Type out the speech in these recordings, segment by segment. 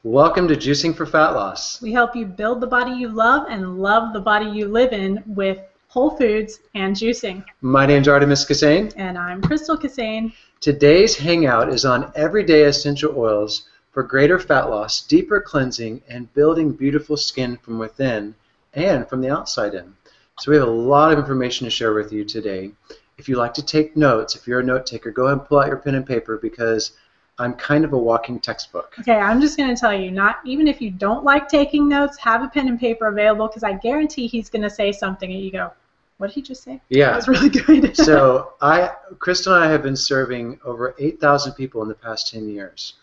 Welcome to Juicing for Fat Loss. We help you build the body you love and love the body you live in with whole foods and juicing. My name's Arttemis Kassane. And I'm Krystalle Kassane. Today's hangout is on everyday essential oils for greater fat loss, deeper cleansing, and building beautiful skin from within and from the outside in. So we have a lot of information to share with you today. If you like to take notes, if you're a note taker, go ahead and pull out your pen and paper because I'm kind of a walking textbook. Okay, I'm just going to tell you, not even if you don't like taking notes, have a pen and paper available because I guarantee he's going to say something and you go, what did he just say? Yeah. That was really good. So Krystal and I have been serving over 8,000 people in the past 10 years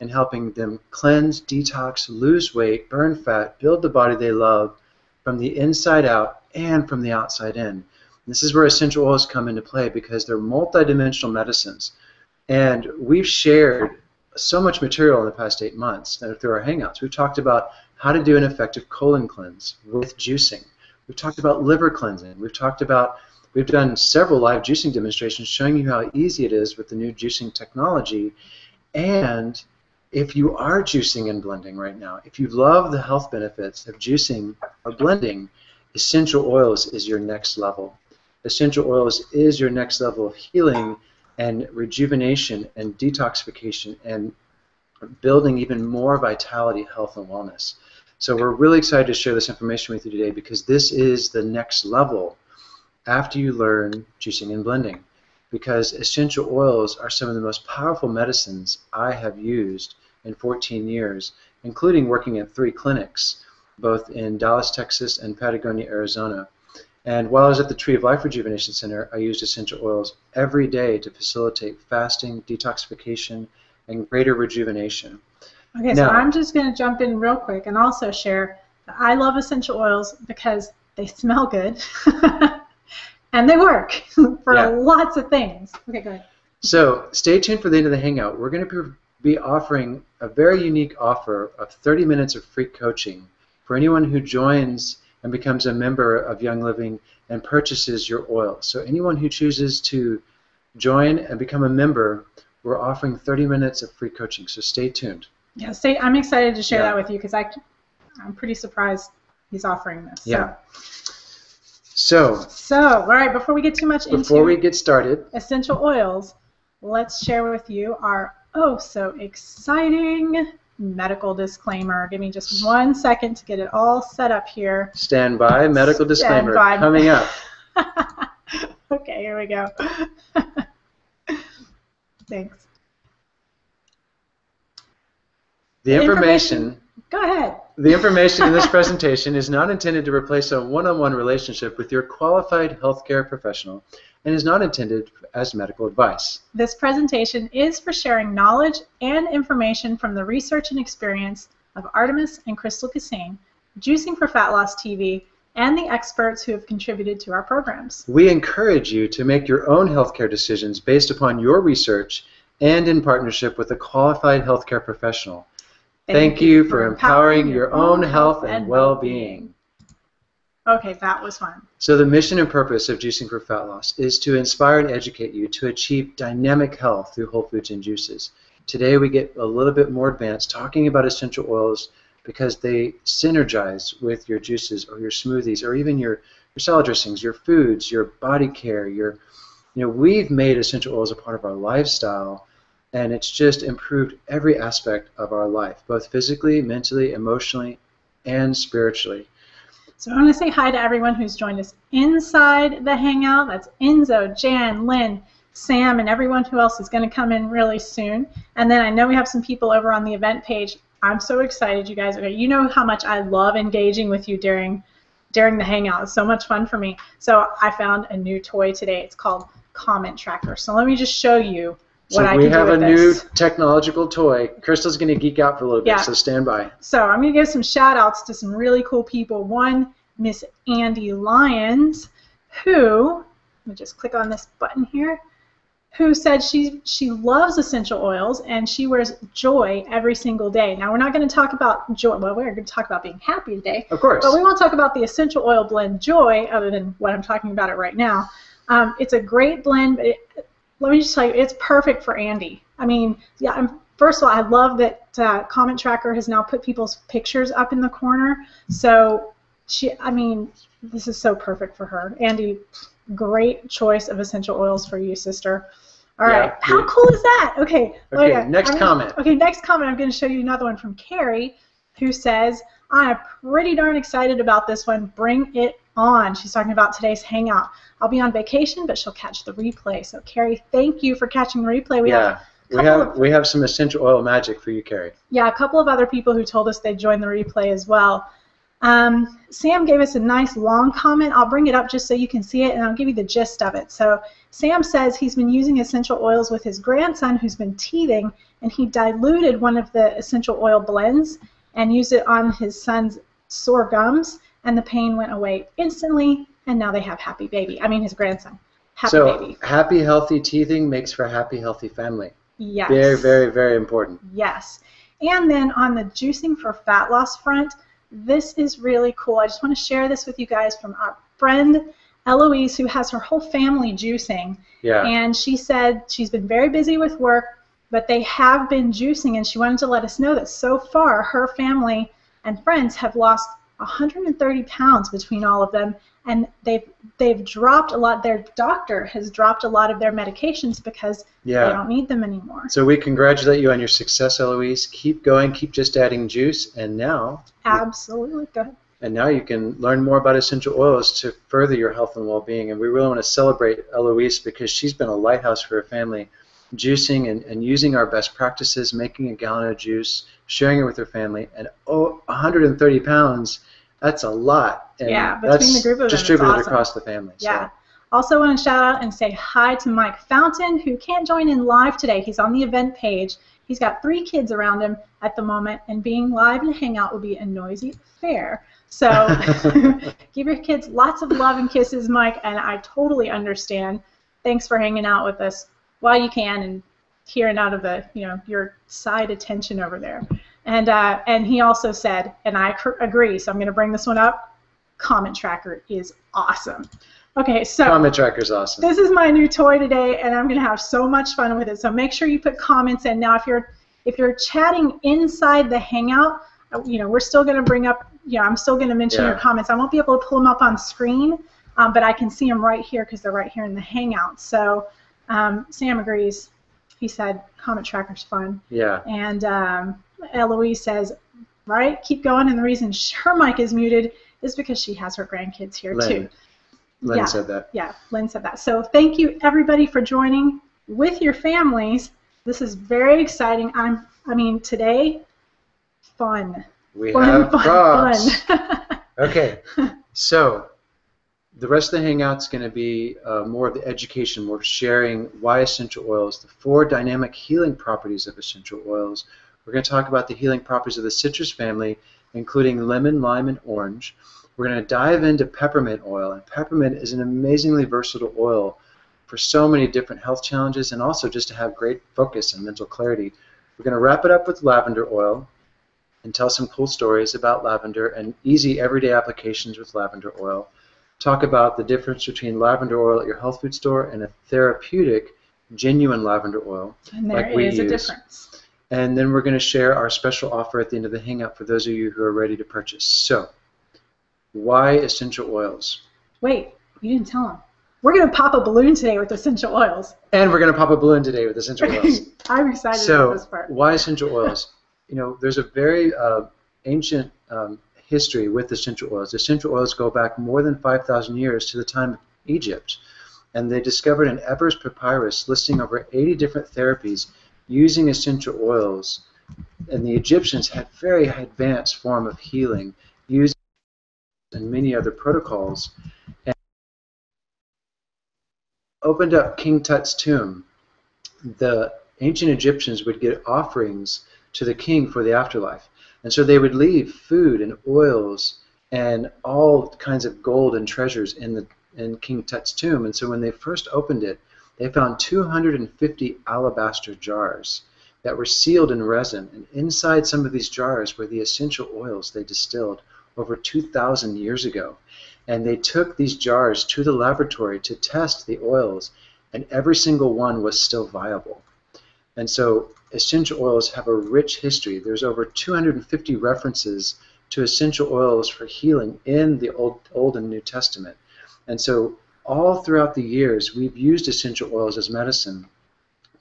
and helping them cleanse, detox, lose weight, burn fat, build the body they love from the inside out and from the outside in. This is where essential oils come into play because they're multidimensional medicines. And we've shared so much material in the past 8 months through our hangouts. We've talked about how to do an effective colon cleanse with juicing. We've talked about liver cleansing. We've done several live juicing demonstrations showing you how easy it is with the new juicing technology. And if you are juicing and blending right now, if you love the health benefits of juicing or blending, essential oils is your next level. Essential oils is your next level of healing and rejuvenation and detoxification and building even more vitality, health, and wellness. So we're really excited to share this information with you today because this is the next level after you learn juicing and blending, because essential oils are some of the most powerful medicines I have used in 14 years, including working at 3 clinics, both in Dallas, Texas, and Patagonia, Arizona. And while I was at the Tree of Life Rejuvenation Center, I used essential oils every day to facilitate fasting, detoxification, and greater rejuvenation. Okay, so I'm just going to jump in real quick and also share that I love essential oils because they smell good and they work for lots of things. Okay, go ahead. So stay tuned for the end of the hangout. We're going to be offering a very unique offer of 30 minutes of free coaching for anyone who joins and becomes a member of Young Living and purchases your oil. So anyone who chooses to join and become a member, we're offering 30 minutes of free coaching. So stay tuned. Yeah, I'm excited to share that with you because I'm pretty surprised he's offering this. Yeah. So all right, before we get too much before we get started, essential oils, let's share with you our so exciting medical disclaimer. Give me just 1 second to get it all set up here. Stand by. Medical disclaimer coming up. Okay, here we go. Thanks. The information. Go ahead. The information in this presentation is not intended to replace a one-on-one relationship with your qualified healthcare professional and is not intended as medical advice. This presentation is for sharing knowledge and information from the research and experience of Arttemis and Krystalle Kassane, Juicing for Fat Loss TV, and the experts who have contributed to our programs. We encourage you to make your own healthcare decisions based upon your research and in partnership with a qualified healthcare professional. Thank you for empowering your own health and well-being. Okay, that was fun. So the mission and purpose of Juicing for Fat Loss is to inspire and educate you to achieve dynamic health through whole foods and juices. Today we get a little bit more advanced talking about essential oils because they synergize with your juices or your smoothies or even your salad dressings, your foods, your body care. We've made essential oils a part of our lifestyle, and it's just improved every aspect of our life, both physically, mentally, emotionally, and spiritually. So I want to say hi to everyone who's joined us inside the hangout. That's Enzo, Jan, Lynn, Sam, and everyone who else is going to come in really soon. And then I know we have some people over on the event page. I'm so excited, you guys. Okay, you know how much I love engaging with you during the hangout. It's so much fun for me. So I found a new toy today. It's called Comment Tracker. So let me just show you what I can do with this. So we have a new technological toy. Crystal's going to geek out for a little bit, so stand by. So I'm going to give some shout-outs to some really cool people. One, Miss Andy Lyons, who, let me just click on this button here, who said she loves essential oils and she wears Joy every single day. Now, we're not going to talk about Joy. Well, we're going to talk about being happy today. Of course. But we won't talk about the essential oil blend Joy other than what I'm talking about it right now. It's a great blend, but let me just tell you, it's perfect for Andy. I mean, yeah, first of all, I love that Comment Tracker has now put people's pictures up in the corner. So I mean, this is so perfect for her. Andy, great choice of essential oils for you, sister. All right. How cool is that? Okay. Okay, next comment. Okay, next comment. I'm going to show you another one from Carrie, who says, I'm pretty darn excited about this one. Bring it on. She's talking about today's hangout. I'll be on vacation, but she'll catch the replay. So, Carrie, thank you for catching the replay. We have some essential oil magic for you, Carrie. Yeah, a couple of other people who told us they'd join the replay as well. Sam gave us a nice long comment. I'll bring it up just so you can see it, and I'll give you the gist of it. So Sam says he's been using essential oils with his grandson who's been teething, and he diluted one of the essential oil blends and used it on his son's sore gums, and the pain went away instantly, and now they have happy baby. I mean, his grandson. Happy baby. So happy, healthy teething makes for a happy, healthy family. Yes. Very, very, very important. Yes. And then on the juicing for fat loss front, this is really cool. I just want to share this with you guys from our friend Eloise, who has her whole family juicing. Yeah. And she said she's been very busy with work, but they have been juicing, and she wanted to let us know that so far her family and friends have lost 130 pounds between all of them, and they've dropped a lot. Their doctor has dropped a lot of their medications because they don't need them anymore. So we congratulate you on your success, Eloise. Keep going. Keep just adding juice, and now absolutely go ahead. And now you can learn more about essential oils to further your health and well-being. And we really want to celebrate Eloise because she's been a lighthouse for her family, juicing and using our best practices, making a gallon of juice, sharing it with her family, and 130 pounds. That's a lot. And between the group of them, distributed across the family. Yeah. So. Also want to shout out and say hi to Mike Fountain, who can't join in live today. He's on the event page. He's got 3 kids around him at the moment, and being live and hangout will be a noisy affair. So give your kids lots of love and kisses, Mike, and I totally understand. Thanks for hanging out with us while you can and hearing out of the your side attention over there. And he also said, and I agree, so I'm going to bring this one up, Comment Tracker is awesome. Okay, so Comment Tracker's awesome. This is my new toy today, and I'm going to have so much fun with it. So make sure you put comments in. Now, if you're chatting inside the Hangout, we're still going to bring up, I'm still going to mention your comments. I won't be able to pull them up on screen, but I can see them right here because they're right here in the Hangout. So Sam agrees. He said Comment Tracker's fun. Yeah. And Eloise says, right, keep going. And the reason her mic is muted is because she has her grandkids here too. Lynn said that. Yeah, Lynn said that. So thank you everybody for joining with your families. This is very exciting. I mean today, fun. We have props. Fun. Okay, so the rest of the Hangout's going to be more of the education. We're sharing why essential oils, the 4 dynamic healing properties of essential oils. We're going to talk about the healing properties of the citrus family, including lemon, lime, and orange. We're going to dive into peppermint oil, and peppermint is an amazingly versatile oil for so many different health challenges and also just to have great focus and mental clarity. We're going to wrap it up with lavender oil and tell some cool stories about lavender and easy everyday applications with lavender oil. Talk about the difference between lavender oil at your health food store and a therapeutic, genuine lavender oil. And there is a difference. And then we're going to share our special offer at the end of the Hangout for those of you who are ready to purchase. So, why essential oils? Wait, you didn't tell them. We're going to pop a balloon today with essential oils. And we're going to pop a balloon today with essential oils. I'm excited about this part. So, why essential oils? There's a very ancient history with essential oils. Essential oils go back more than 5,000 years to the time of Egypt. And they discovered an Ebers papyrus listing over 80 different therapies using essential oils. And the Egyptians had very advanced form of healing using and many other protocols. And opened up King Tut's tomb. The ancient Egyptians would get offerings to the king for the afterlife. And so they would leave food and oils and all kinds of gold and treasures in King Tut's tomb. And so when they first opened it, they found 250 alabaster jars that were sealed in resin. And inside some of these jars were the essential oils they distilled over 2,000 years ago. And they took these jars to the laboratory to test the oils, and every single one was still viable. And so essential oils have a rich history. There's over 250 references to essential oils for healing in the Old and New Testament. And so all throughout the years, we've used essential oils as medicine.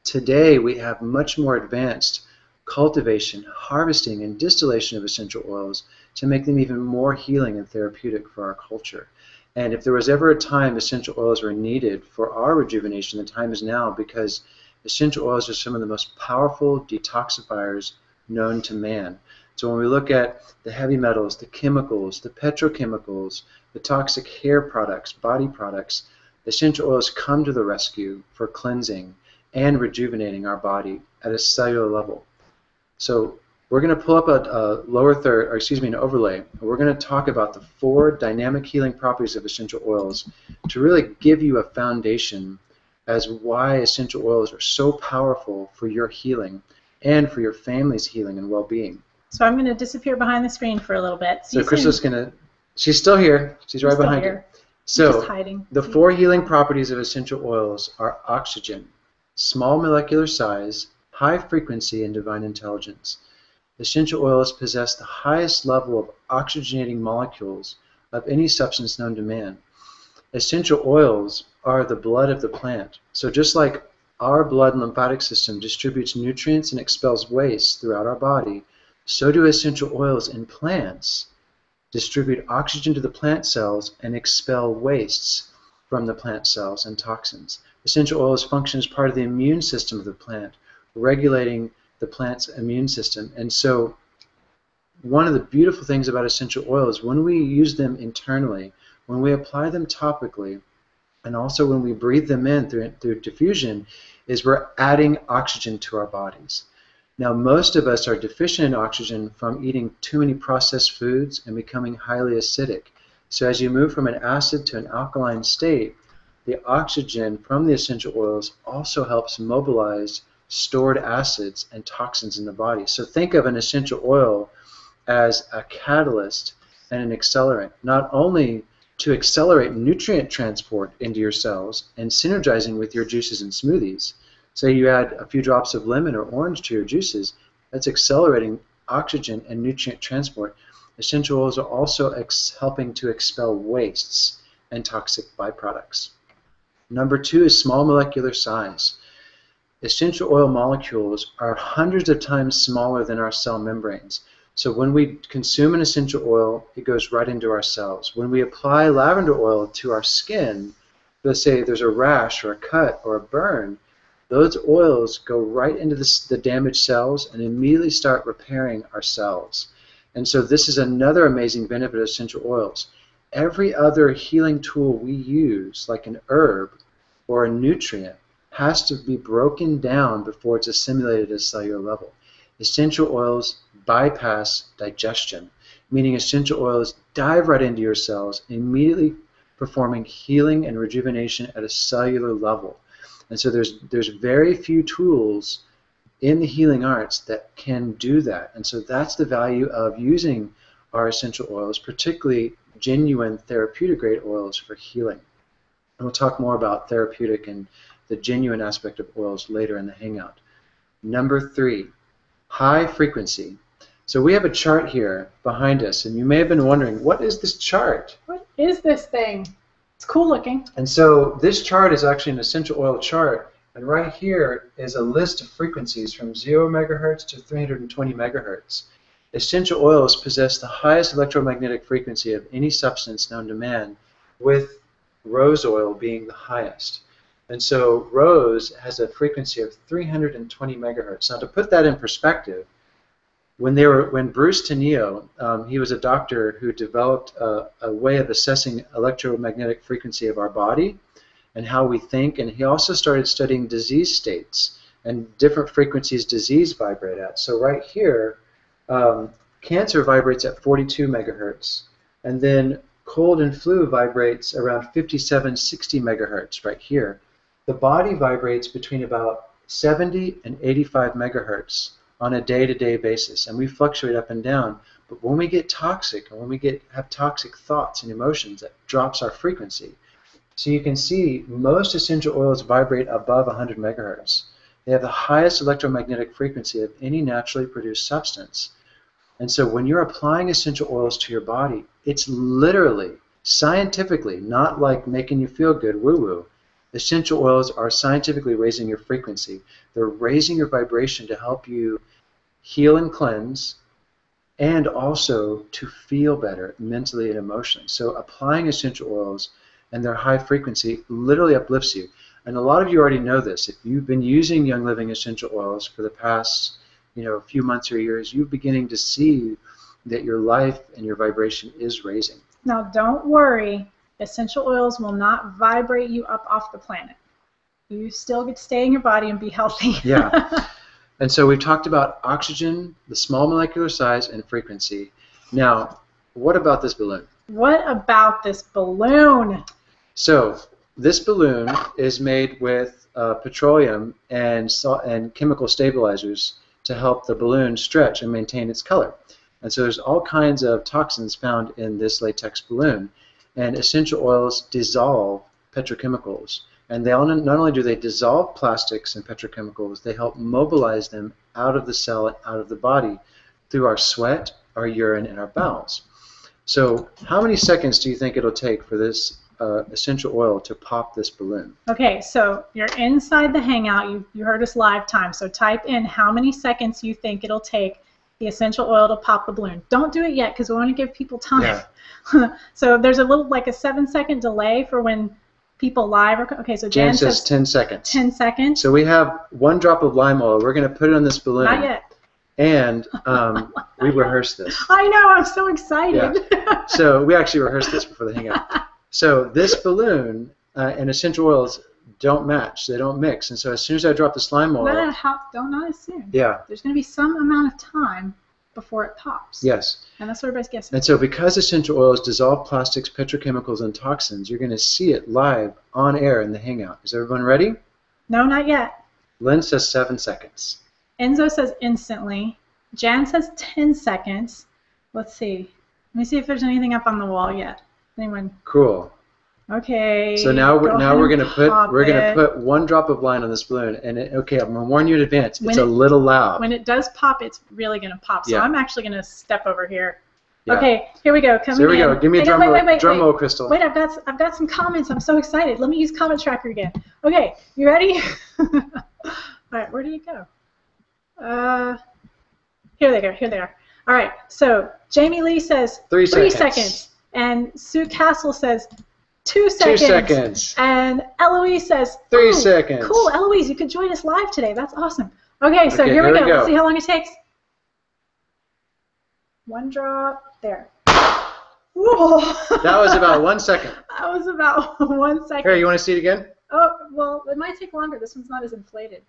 Today, we have much more advanced cultivation, harvesting, and distillation of essential oils to make them even more healing and therapeutic for our culture. And if there was ever a time essential oils were needed for our rejuvenation, the time is now, because essential oils are some of the most powerful detoxifiers known to man. So when we look at the heavy metals, the chemicals, the petrochemicals, the toxic hair products, body products, essential oils come to the rescue for cleansing and rejuvenating our body at a cellular level. So we're going to pull up an overlay, and we're going to talk about the 4 dynamic healing properties of essential oils to really give you a foundation as why essential oils are so powerful for your healing and for your family's healing and well-being. So I'm going to disappear behind the screen for a little bit. So Krysta's going to, she's still here. She's right behind you. So just hiding. The 4 healing properties of essential oils are oxygen, small molecular size, high frequency, and divine intelligence. Essential oils possess the highest level of oxygenating molecules of any substance known to man. Essential oils are the blood of the plant. So just like our blood and lymphatic system distributes nutrients and expels waste throughout our body, so do essential oils in plants distribute oxygen to the plant cells and expel wastes from the plant cells and toxins. Essential oils function as part of the immune system of the plant, regulating the plant's immune system. And so one of the beautiful things about essential oils, when we use them internally, when we apply them topically, and also when we breathe them in through diffusion, is we're adding oxygen to our bodies. Now, most of us are deficient in oxygen from eating too many processed foods and becoming highly acidic. So as you move from an acid to an alkaline state, the oxygen from the essential oils also helps mobilize stored acids and toxins in the body. So think of an essential oil as a catalyst and an accelerant, not only to accelerate nutrient transport into your cells and synergizing with your juices and smoothies. Say you add a few drops of lemon or orange to your juices, that's accelerating oxygen and nutrient transport. Essential oils are also helping to expel wastes and toxic byproducts. Number 2 is small molecular size. Essential oil molecules are hundreds of times smaller than our cell membranes. So when we consume an essential oil, it goes right into our cells. When we apply lavender oil to our skin, let's say there's a rash or a cut or a burn, those oils go right into the damaged cells and immediately start repairing our cells. And so this is another amazing benefit of essential oils. Every other healing tool we use, like an herb or a nutrient, has to be broken down before it's assimilated at a cellular level. Essential oils bypass digestion, meaning essential oils dive right into your cells, immediately performing healing and rejuvenation at a cellular level. And so there's very few tools in the healing arts that can do that. And so that's the value of using our essential oils, particularly genuine therapeutic-grade oils for healing. And we'll talk more about therapeutic and the genuine aspect of oils later in the hangout. Number 3, high frequency. So we have a chart here behind us, and you may have been wondering, what is this chart? What is this thing? It's cool looking. And so this chart is actually an essential oil chart, and right here is a list of frequencies from 0 megahertz to 320 megahertz. Essential oils possess the highest electromagnetic frequency of any substance known to man, with rose oil being the highest. And so rose has a frequency of 320 megahertz. Now, to put that in perspective, when Bruce Tenio, he was a doctor who developed a way of assessing electromagnetic frequency of our body and how we think, and he also started studying disease states and different frequencies disease vibrate at. So right here, cancer vibrates at 42 megahertz, and then cold and flu vibrates around 57, 60 megahertz right here. The body vibrates between about 70 and 85 megahertz on a day-to-day basis, and we fluctuate up and down. But when we get toxic, and when we have toxic thoughts and emotions, that drops our frequency. So you can see most essential oils vibrate above 100 megahertz. They have the highest electromagnetic frequency of any naturally produced substance. And so when you're applying essential oils to your body, it's literally, scientifically, not like making you feel good, woo-woo. Essential oils are scientifically raising your frequency. They're raising your vibration to help you heal and cleanse, and also to feel better mentally and emotionally. So applying essential oils and their high frequency literally uplifts you. And a lot of you already know this. If you've been using Young Living essential oils for the past few months or years, you're beginning to see that your life and your vibration is raising. Now, don't worry. Essential oils will not vibrate you up off the planet. You still get to stay in your body and be healthy. Yeah. And so we've talked about oxygen, the small molecular size, and frequency. Now, what about this balloon? What about this balloon? So this balloon is made with petroleum and chemical stabilizers to help the balloon stretch and maintain its color. And so there's all kinds of toxins found in this latex balloon. And essential oils dissolve petrochemicals. And not only do they dissolve plastics and petrochemicals, they help mobilize them out of the cell and out of the body through our sweat, our urine, and our bowels. So how many seconds do you think it'll take for this essential oil to pop this balloon? Okay, so you're inside the hangout. You heard us live time. So type in how many seconds you think it'll take the essential oil to pop the balloon. Don't do it yet because we want to give people time. Yeah. So there's a little, like a 7-second delay for when people live are. Okay, so Jan says 10 seconds. 10 seconds. So we have 1 drop of lime oil. We're going to put it on this balloon. Not yet. And we rehearsed this. I know, I'm so excited. Yeah. So we actually rehearsed this before the hangout. So this balloon and essential oils don't match. They don't mix. And so as soon as I drop the slime oil... Don't not assume. Yeah. There's going to be some amount of time before it pops. Yes. And that's what everybody's guessing. And so because essential oils dissolve plastics, petrochemicals, and toxins, you're going to see it live on air in the hangout. Is everyone ready? No, not yet. Lynn says 7 seconds. Enzo says instantly. Jan says 10 seconds. Let's see. Let me see if there's anything up on the wall yet. Anyone? Cool. Okay. So now we're going to put 1 drop of lime on this balloon, and okay, I'm going to warn you in advance. It's a little loud. When it does pop, it's really going to pop. So yeah. I'm actually going to step over here. Yeah. Okay, here we go. So here we go. Give me a drum roll, Crystal. Wait, I've got some comments. I'm so excited. Let me use comment tracker again. Okay, you ready? All right, where do you go? Here they are. All right, so Jamie Lee says 3 seconds. And Sue Castle says 2 seconds. 2 seconds. And Eloise says 3 seconds. Cool, Eloise, you could join us live today. That's awesome. Okay, so here we go. Let's see how long it takes. 1 drop. There. Whoa. That was about 1 second. That was about 1 second. Here, you want to see it again? Oh, well, it might take longer. This one's not as inflated.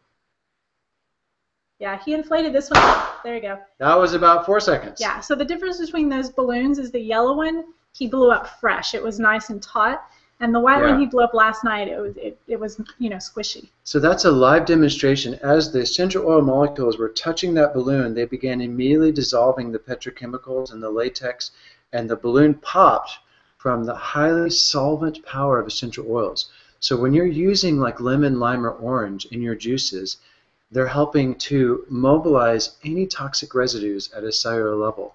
Yeah, he inflated this one. There you go. That was about 4 seconds. Yeah, so the difference between those balloons is the yellow one, he blew up fresh. It was nice and taut. And the white one he blew up last night, it was squishy. So that's a live demonstration. As the essential oil molecules were touching that balloon, they began immediately dissolving the petrochemicals and the latex, and the balloon popped from the highly solvent power of essential oils. So when you're using like lemon, lime, or orange in your juices, they're helping to mobilize any toxic residues at a cellular level.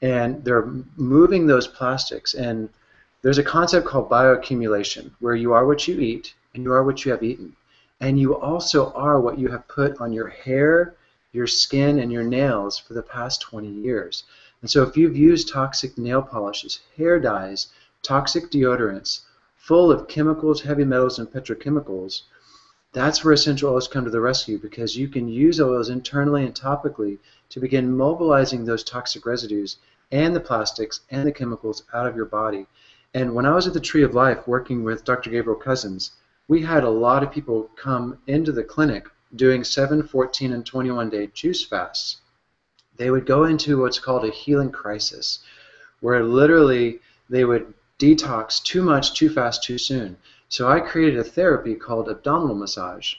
And they're moving those plastics. And there's a concept called bioaccumulation, where you are what you eat, and you are what you have eaten. And you also are what you have put on your hair, your skin, and your nails for the past 20 years. And so if you've used toxic nail polishes, hair dyes, toxic deodorants, full of chemicals, heavy metals, and petrochemicals, that's where essential oils come to the rescue, because you can use oils internally and topically to begin mobilizing those toxic residues and the plastics and the chemicals out of your body. And when I was at the Tree of Life working with Dr. Gabriel Cousins, we had a lot of people come into the clinic doing 7, 14, and 21-day juice fasts. They would go into what's called a healing crisis, where literally they would detox too much, too fast, too soon. So I created a therapy called abdominal massage,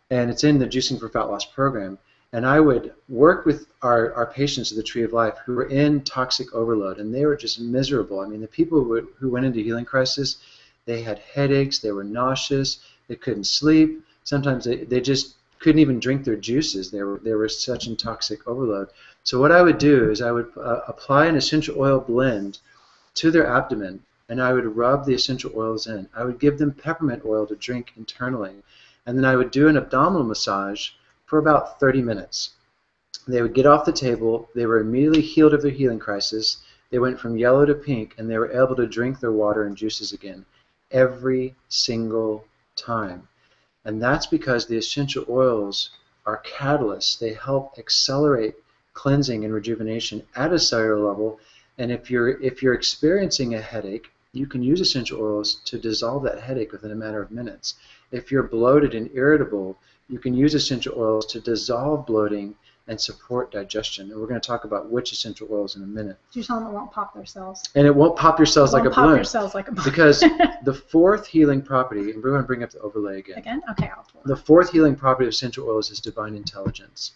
and it's in the Juicing for Fat Loss program. And I would work with our patients at the Tree of Life who were in toxic overload, and they were just miserable. I mean, the people who went into healing crisis, they had headaches, they were nauseous, they couldn't sleep. Sometimes they just couldn't even drink their juices. They were such in toxic overload. So what I would do is I would apply an essential oil blend to their abdomen, and I would rub the essential oils in. I would give them peppermint oil to drink internally, and then I would do an abdominal massage for about 30 minutes. They would get off the table. They were immediately healed of their healing crisis. They went from yellow to pink, and they were able to drink their water and juices again every single time. And that's because the essential oils are catalysts. They help accelerate cleansing and rejuvenation at a cellular level. And if you're experiencing a headache, you can use essential oils to dissolve that headache within a matter of minutes. If you're bloated and irritable, you can use essential oils to dissolve bloating and support digestion. And we're going to talk about which essential oils in a minute. You tell them it won't pop their cells. And it won't pop your cells like a balloon. Your cells like a balloon. Because the fourth healing property, and we're going to bring up the overlay again. Again? Okay, I'll pull it. The fourth healing property of essential oils is divine intelligence.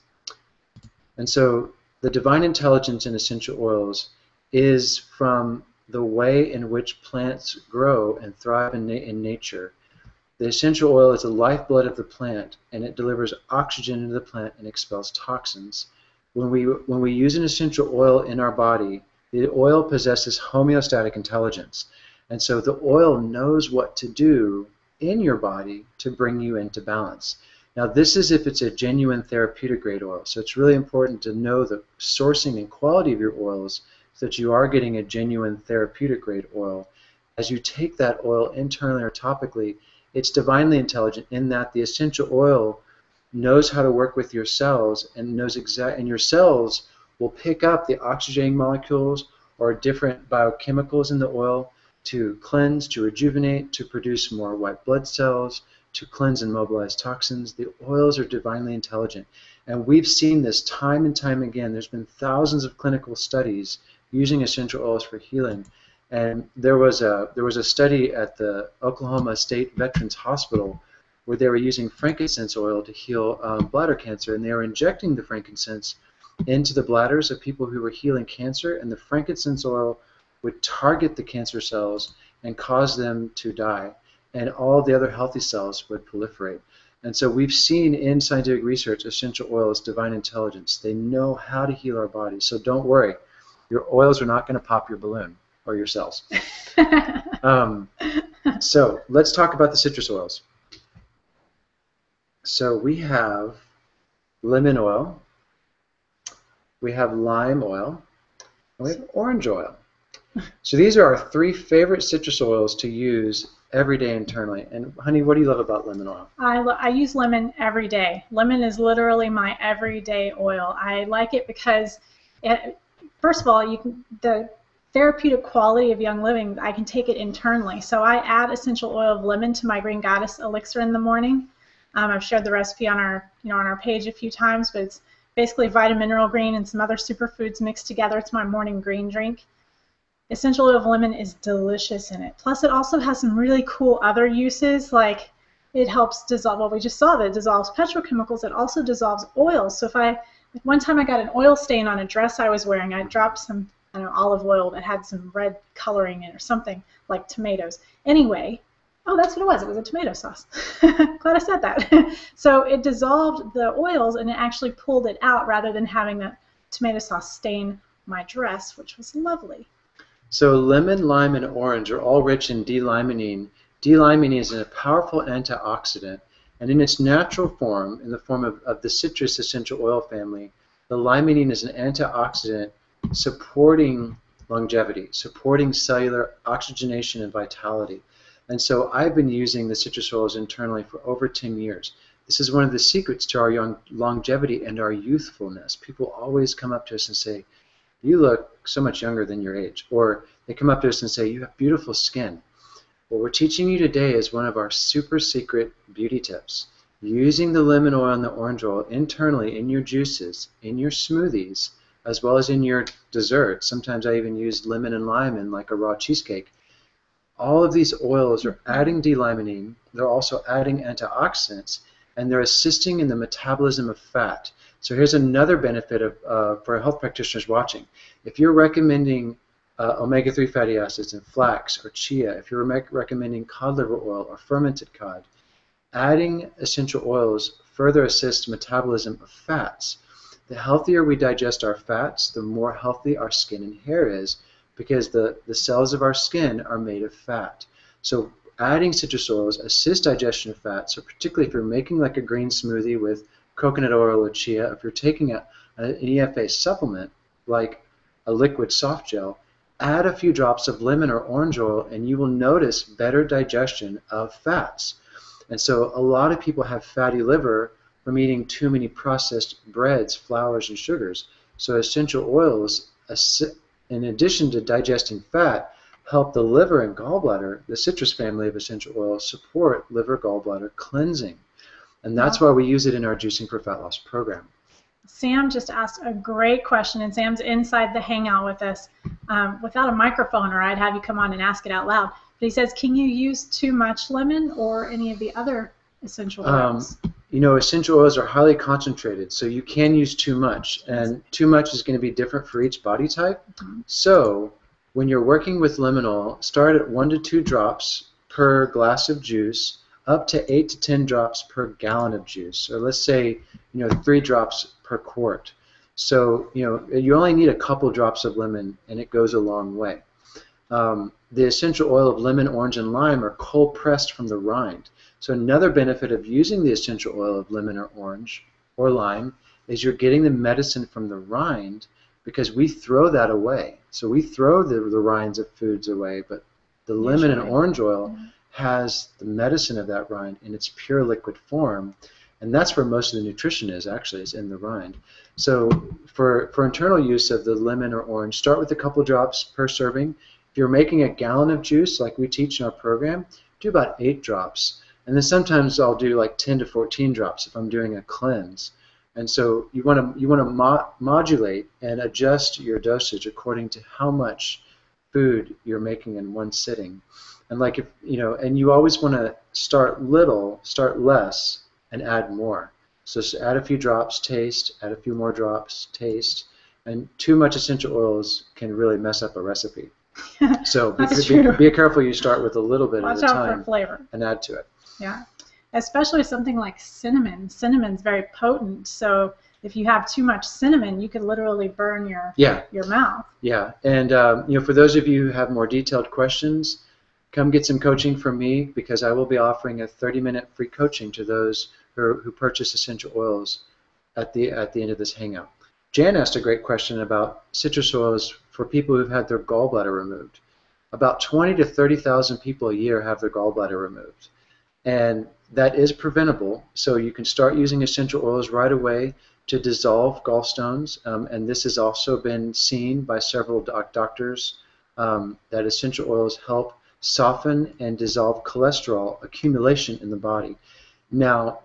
And so the divine intelligence in essential oils is from the way in which plants grow and thrive in nature. The essential oil is the lifeblood of the plant, and it delivers oxygen into the plant and expels toxins. When we use an essential oil in our body, the oil possesses homeostatic intelligence. And so the oil knows what to do in your body to bring you into balance. Now, this is if it's a genuine therapeutic-grade oil. So it's really important to know the sourcing and quality of your oils so that you are getting a genuine therapeutic-grade oil. As you take that oil internally or topically, it's divinely intelligent in that the essential oil knows how to work with your cells and and your cells will pick up the oxygenating molecules or different biochemicals in the oil to cleanse, to rejuvenate, to produce more white blood cells, to cleanse and mobilize toxins. The oils are divinely intelligent. And we've seen this time and time again. There's been thousands of clinical studies using essential oils for healing. And there was a study at the Oklahoma State Veterans Hospital where they were using frankincense oil to heal bladder cancer, and they were injecting the frankincense into the bladders of people who were healing cancer, and the frankincense oil would target the cancer cells and cause them to die, and all the other healthy cells would proliferate. And so we've seen in scientific research essential oils, divine intelligence. They know how to heal our bodies, so don't worry. Your oils are not going to pop your balloon or your cells. So let's talk about the citrus oils. So we have lemon oil, we have lime oil, and we have orange oil. So these are our three favorite citrus oils to use every day internally. And honey, what do you love about lemon oil? I use lemon every day. Lemon is literally my everyday oil. I like it because, first of all, the therapeutic quality of Young Living, I can take it internally. So I add essential oil of lemon to my Green Goddess elixir in the morning. I've shared the recipe on our page a few times, but it's basically vitamin mineral green and some other superfoods mixed together. It's my morning green drink. Essential oil of lemon is delicious in it. Plus, it also has some really cool other uses, like it helps dissolve. Well, we just saw that it dissolves petrochemicals. It also dissolves oils. So one time I got an oil stain on a dress I was wearing. I dropped some olive oil that had some red coloring in it or something like tomatoes. Anyway, oh, that's what it was. It was a tomato sauce. Glad I said that. So it dissolved the oils and it actually pulled it out rather than having that tomato sauce stain my dress, which was lovely. So lemon, lime, and orange are all rich in D-limonene. D-limonene is a powerful antioxidant, and in its natural form, in the form of the citrus essential oil family, the limonene is an antioxidant supporting longevity, supporting cellular oxygenation and vitality. And so I've been using the citrus oils internally for over 10 years. This is one of the secrets to our longevity and our youthfulness. People always come up to us and say, you look so much younger than your age. Or they come up to us and say, you have beautiful skin. What we're teaching you today is one of our super secret beauty tips. Using the lemon oil and the orange oil internally in your juices, in your smoothies, as well as in your desserts. Sometimes I even use lemon and lime in like a raw cheesecake. All of these oils are adding D-limonene. They're also adding antioxidants, and they're assisting in the metabolism of fat. So here's another benefit for health practitioners watching. If you're recommending omega-3 fatty acids and flax or chia, if you're recommending cod liver oil or fermented cod, adding essential oils further assists metabolism of fats. The healthier we digest our fats, the more healthy our skin and hair is, because the cells of our skin are made of fat. So adding citrus oils assists digestion of fat. So particularly if you're making like a green smoothie with coconut oil or chia, if you're taking an EFA supplement like a liquid soft gel, add a few drops of lemon or orange oil and you will notice better digestion of fats. And so a lot of people have fatty liver from eating too many processed breads, flours, and sugars. So essential oils, in addition to digesting fat, help the liver and gallbladder. The citrus family of essential oils support liver gallbladder cleansing. And that's why we use it in our Juicing for Fat Loss program. Sam just asked a great question, and Sam's inside the hangout with us without a microphone, or I'd have you come on and ask it out loud. But he says, can you use too much lemon or any of the other essential oils? You know, essential oils are highly concentrated, so you can use too much, and too much is going to be different for each body type. So when you're working with lemon oil, start at 1 to 2 drops per glass of juice, up to 8 to 10 drops per gallon of juice, or let's say 3 drops per quart. So you only need a couple drops of lemon, and it goes a long way. The essential oil of lemon, orange, and lime are cold pressed from the rind. So another benefit of using the essential oil of lemon or orange or lime is you're getting the medicine from the rind, because we throw that away. So we throw the rinds of foods away, but the lemon and orange oil has the medicine of that rind in its pure liquid form, and that's where most of the nutrition is in the rind. So for internal use of the lemon or orange, start with a couple drops per serving. If you're making a gallon of juice like we teach in our program, do about 8 drops. And then sometimes I'll do like 10 to 14 drops if I'm doing a cleanse. And so you want to modulate and adjust your dosage according to how much food you're making in one sitting. And like and you always want to start little, start less, and add more. So add a few drops, taste, add a few more drops, taste. And too much essential oils can really mess up a recipe. So be careful you start with a little bit at a time. Watch out for flavor. And add to it. Yeah, especially something like cinnamon. Cinnamon's very potent, so if you have too much cinnamon, you could literally burn your mouth. Yeah, and for those of you who have more detailed questions, come get some coaching from me, because I will be offering a 30-minute free coaching to those who purchase essential oils at the end of this hangout. Jan asked a great question about citrus oils for people who've had their gallbladder removed. About 20 to 30,000 people a year have their gallbladder removed. And that is preventable, so you can start using essential oils right away to dissolve gallstones, and this has also been seen by several doctors that essential oils help soften and dissolve cholesterol accumulation in the body. Now,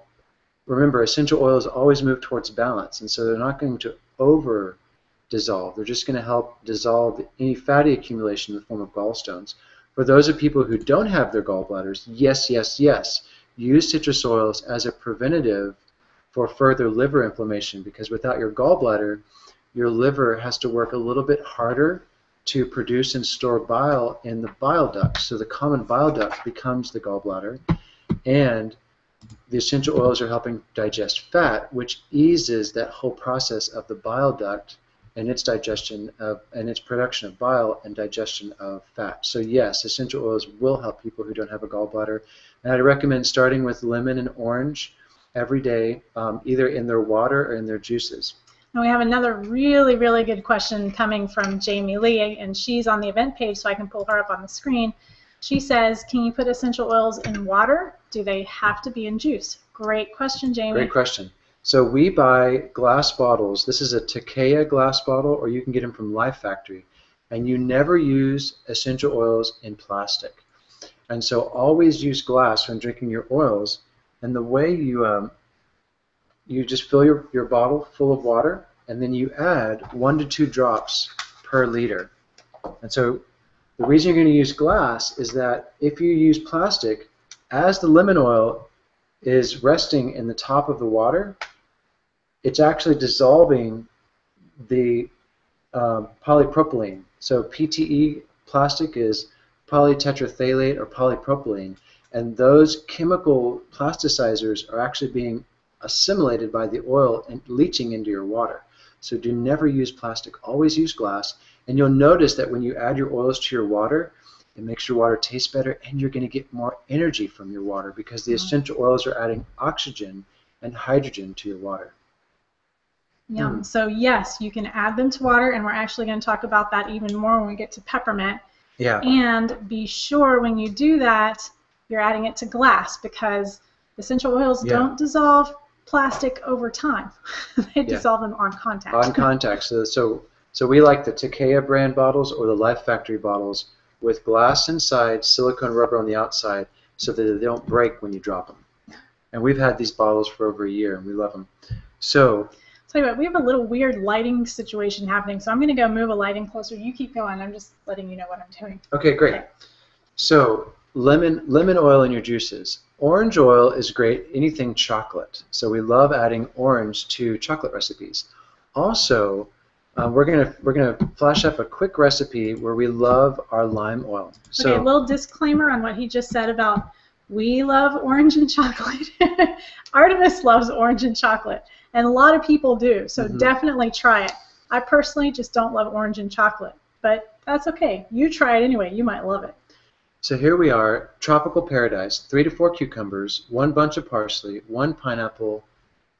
remember, essential oils always move towards balance, and so they're not going to over-dissolve. They're just going to help dissolve any fatty accumulation in the form of gallstones. For those of people who don't have their gallbladders, yes, use citrus oils as a preventative for further liver inflammation, because without your gallbladder, your liver has to work a little bit harder to produce and store bile in the bile duct. So the common bile duct becomes the gallbladder, and the essential oils are helping digest fat, which eases that whole process of the bile duct and its digestion and its production of bile and digestion of fat. So yes, essential oils will help people who don't have a gallbladder, and I'd recommend starting with lemon and orange every day, either in their water or in their juices. And we have another really, really good question coming from Jamie Lee, and she's on the event page, so I can pull her up on the screen. She says, can you put essential oils in water? Do they have to be in juice? Great question, Jamie. Great question. So we buy glass bottles. This is a Takea glass bottle, or you can get them from Life Factory. And you never use essential oils in plastic. And so always use glass when drinking your oils. And the way you just fill your bottle full of water, and then you add 1 to 2 drops per liter. And so the reason you're going to use glass is that if you use plastic, as the lemon oil is resting in the top of the water, it's actually dissolving the polypropylene. So PTE plastic is polytetrathalate or polypropylene, And those chemical plasticizers are actually being assimilated by the oil and leaching into your water. So do never use plastic, always use glass. And you'll notice that when you add your oils to your water, it makes your water taste better, and you're going to get more energy from your water because the essential oils are adding oxygen and hydrogen to your water. Yum. So yes, you can add them to water, and we're actually going to talk about that even more when we get to peppermint. Yeah. And be sure when you do that, you're adding it to glass, because essential oils don't dissolve plastic over time. They dissolve them on contact. On contact. So we like the Takea brand bottles or the Life Factory bottles with glass inside, silicone rubber on the outside, so that they don't break when you drop them. And we've had these bottles for over a year, and we love them. So tell you what, we have a little weird lighting situation happening, so I'm going to go move a lighting closer. You keep going. I'm just letting you know what I'm doing. Okay, great. Okay. So lemon oil in your juices. Orange oil is great, anything chocolate. So we love adding orange to chocolate recipes. Also, we're gonna flash up a quick recipe where we love our lime oil. So, okay, a little disclaimer on what he just said about we love orange and chocolate. Arttemis loves orange and chocolate, and a lot of people do. So definitely try it. I personally just don't love orange and chocolate, but that's okay. You try it anyway. You might love it. So here we are, tropical paradise, 3 to 4 cucumbers, 1 bunch of parsley, 1 pineapple,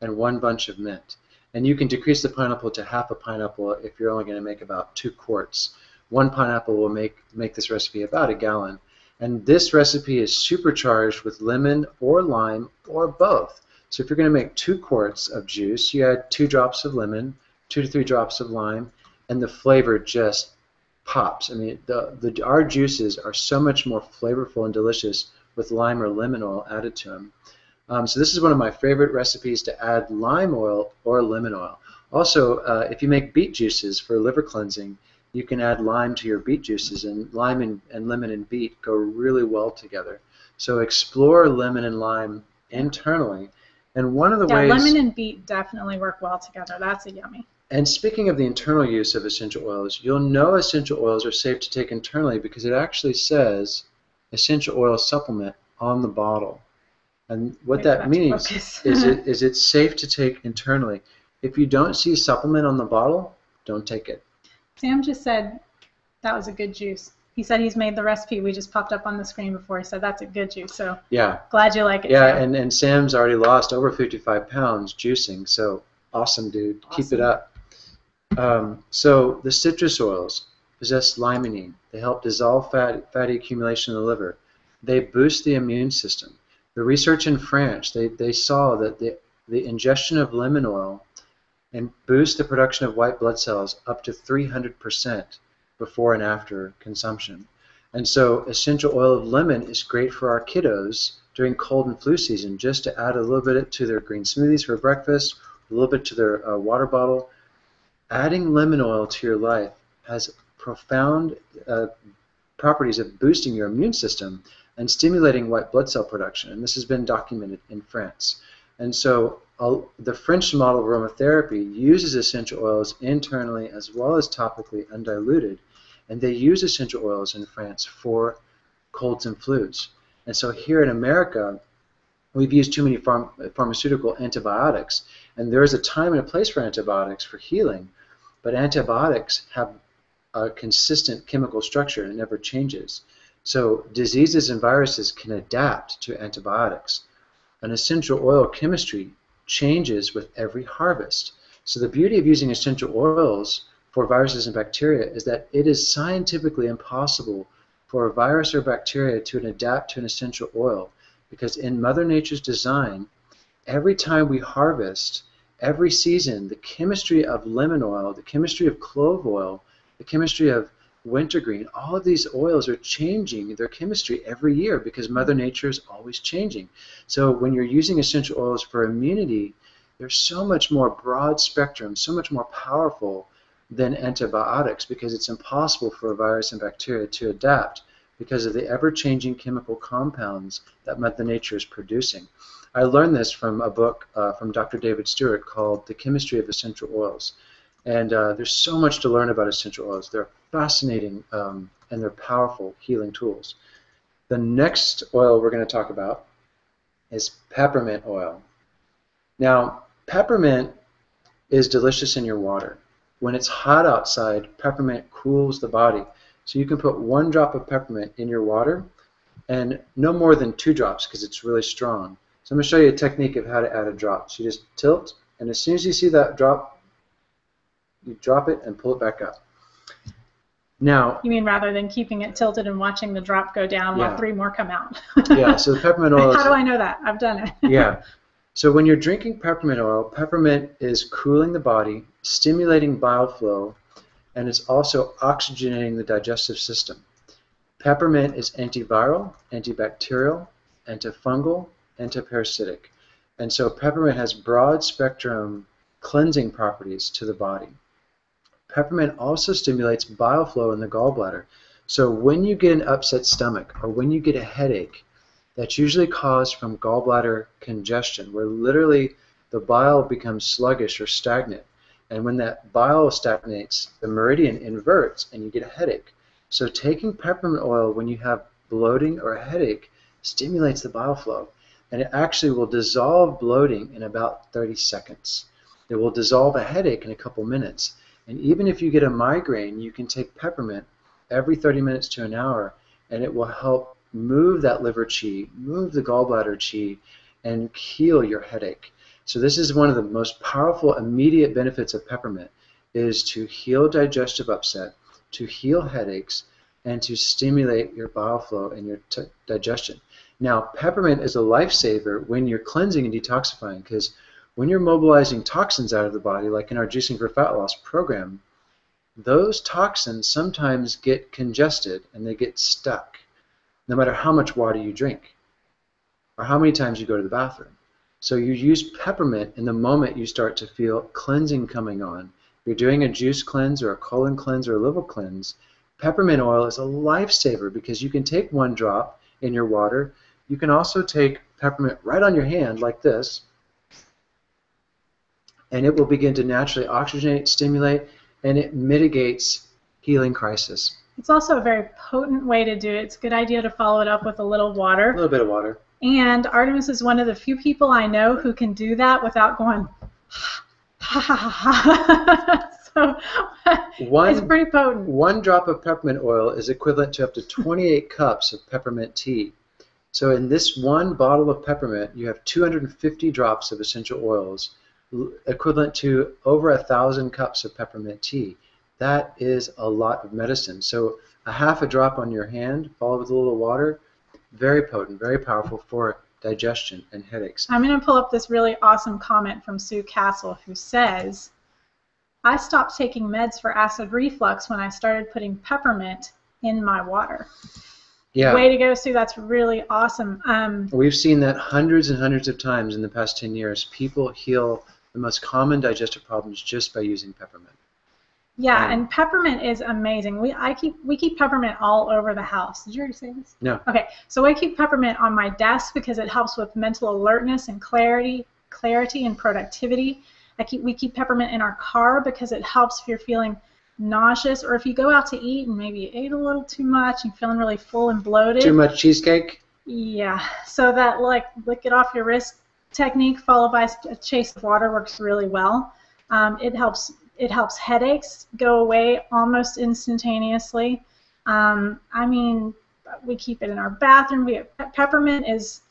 and 1 bunch of mint. And you can decrease the pineapple to half a pineapple if you're only going to make about 2 quarts. 1 pineapple will make this recipe about a gallon. And this recipe is supercharged with lemon or lime or both. So if you're going to make 2 quarts of juice, you add 2 drops of lemon, 2 to 3 drops of lime, and the flavor just pops. I mean, our juices are so much more flavorful and delicious with lime or lemon oil added to them. So this is one of my favorite recipes to add lime oil or lemon oil. Also, if you make beet juices for liver cleansing, you can add lime to your beet juices, and lime and lemon and beet go really well together. So explore lemon and lime internally. And one of the ways... lemon and beet definitely work well together. That's a yummy. And speaking of the internal use of essential oils, you'll know essential oils are safe to take internally because it actually says essential oil supplement on the bottle. And what that means is it's safe to take internally. If you don't see supplement on the bottle, don't take it. Sam just said that was a good juice. He said he's made the recipe. We just popped up on the screen before. He said that's a good juice. So glad you like it, Sam. And Sam's already lost over 55 pounds juicing. So awesome, dude. Awesome. Keep it up. So the citrus oils possess limonene. They help dissolve fatty accumulation in the liver. They boost the immune system. The research in France, they saw that the ingestion of lemon oil and boost the production of white blood cells up to 300% before and after consumption. And so essential oil of lemon is great for our kiddos during cold and flu season, just to add a little bit to their green smoothies for breakfast, a little bit to their water bottle. Adding lemon oil to your life has profound properties of boosting your immune system and stimulating white blood cell production, and this has been documented in France. And so the French model of aromatherapy uses essential oils internally as well as topically undiluted, and they use essential oils in France for colds and flus. And so here in America, we've used too many pharmaceutical antibiotics, and there is a time and a place for antibiotics for healing, but antibiotics have a consistent chemical structure and it never changes. So diseases and viruses can adapt to antibiotics. An essential oil chemistry changes with every harvest. So the beauty of using essential oils for viruses and bacteria is that it is scientifically impossible for a virus or bacteria to adapt to an essential oil, because in Mother Nature's design, every time we harvest, every season, the chemistry of lemon oil, the chemistry of clove oil, the chemistry of wintergreen, all of these oils are changing their chemistry every year because Mother Nature is always changing. So when you're using essential oils for immunity, they're so much more broad spectrum, so much more powerful than antibiotics, because it's impossible for a virus and bacteria to adapt because of the ever-changing chemical compounds that Mother Nature is producing. I learned this from a book from Dr. David Stewart called The Chemistry of Essential Oils. And there's so much to learn about essential oils. They're fascinating and they're powerful healing tools. The next oil we're going to talk about is peppermint oil. Now, peppermint is delicious in your water. When it's hot outside, peppermint cools the body. So you can put 1 drop of peppermint in your water and no more than 2 drops because it's really strong. So I'm going to show you a technique of how to add a drop. So you just tilt, and as soon as you see that drop, you drop it and pull it back up. Now, you mean rather than keeping it tilted and watching the drop go down while 3 more come out? Yeah, so the peppermint oil How do I know that? I've done it. Yeah. So when you're drinking peppermint oil, peppermint is cooling the body, stimulating bile flow, and it's also oxygenating the digestive system. Peppermint is antiviral, antibacterial, antifungal, antiparasitic. And so peppermint has broad spectrum cleansing properties to the body. Peppermint also stimulates bile flow in the gallbladder. So when you get an upset stomach or when you get a headache, that's usually caused from gallbladder congestion, where literally the bile becomes sluggish or stagnant. And when that bile stagnates, the meridian inverts and you get a headache. So taking peppermint oil when you have bloating or a headache stimulates the bile flow. And it actually will dissolve bloating in about 30 seconds. It will dissolve a headache in a couple minutes. And even if you get a migraine, you can take peppermint every 30 minutes to an hour, and it will help move that liver qi, move the gallbladder qi, and heal your headache. So this is one of the most powerful immediate benefits of peppermint, is to heal digestive upset, to heal headaches, and to stimulate your bile flow and your digestion. Now, peppermint is a lifesaver when you're cleansing and detoxifying, because when you're mobilizing toxins out of the body, like in our Juicing for Fat Loss program, those toxins sometimes get congested and they get stuck, no matter how much water you drink or how many times you go to the bathroom. So you use peppermint in the moment you start to feel cleansing coming on. If you're doing a juice cleanse or a colon cleanse or a liver cleanse, peppermint oil is a lifesaver because you can take 1 drop in your water. You can also take peppermint right on your hand like this, and it will begin to naturally oxygenate, stimulate, and it mitigates healing crisis. It's also a very potent way to do it. It's a good idea to follow it up with a little water. A little bit of water. And Arttemis is one of the few people I know who can do that without going, ha ha ha ha. So it's pretty potent. 1 drop of peppermint oil is equivalent to up to 28 cups of peppermint tea. So in this 1 bottle of peppermint, you have 250 drops of essential oils, equivalent to over 1,000 cups of peppermint tea. That is a lot of medicine. So a half a drop on your hand, followed with a little water, very potent, very powerful for digestion and headaches. I'm going to pull up this really awesome comment from Sue Castle, who says, I stopped taking meds for acid reflux when I started putting peppermint in my water. Yeah. Way to go, Sue. That's really awesome. We've seen that hundreds and hundreds of times in the past 10 years. People heal the most common digestive problems just by using peppermint. Yeah, and peppermint is amazing. We keep peppermint all over the house. Did you already say this? No. Okay, so I keep peppermint on my desk because it helps with mental alertness and clarity and productivity. We keep peppermint in our car because it helps if you're feeling nauseous, or if you go out to eat and maybe you ate a little too much and feeling really full and bloated. Too much cheesecake? Yeah, so that like lick it off your wrist technique followed by a chase of water works really well. It helps headaches go away almost instantaneously. I mean, we keep it in our bathroom. Peppermint is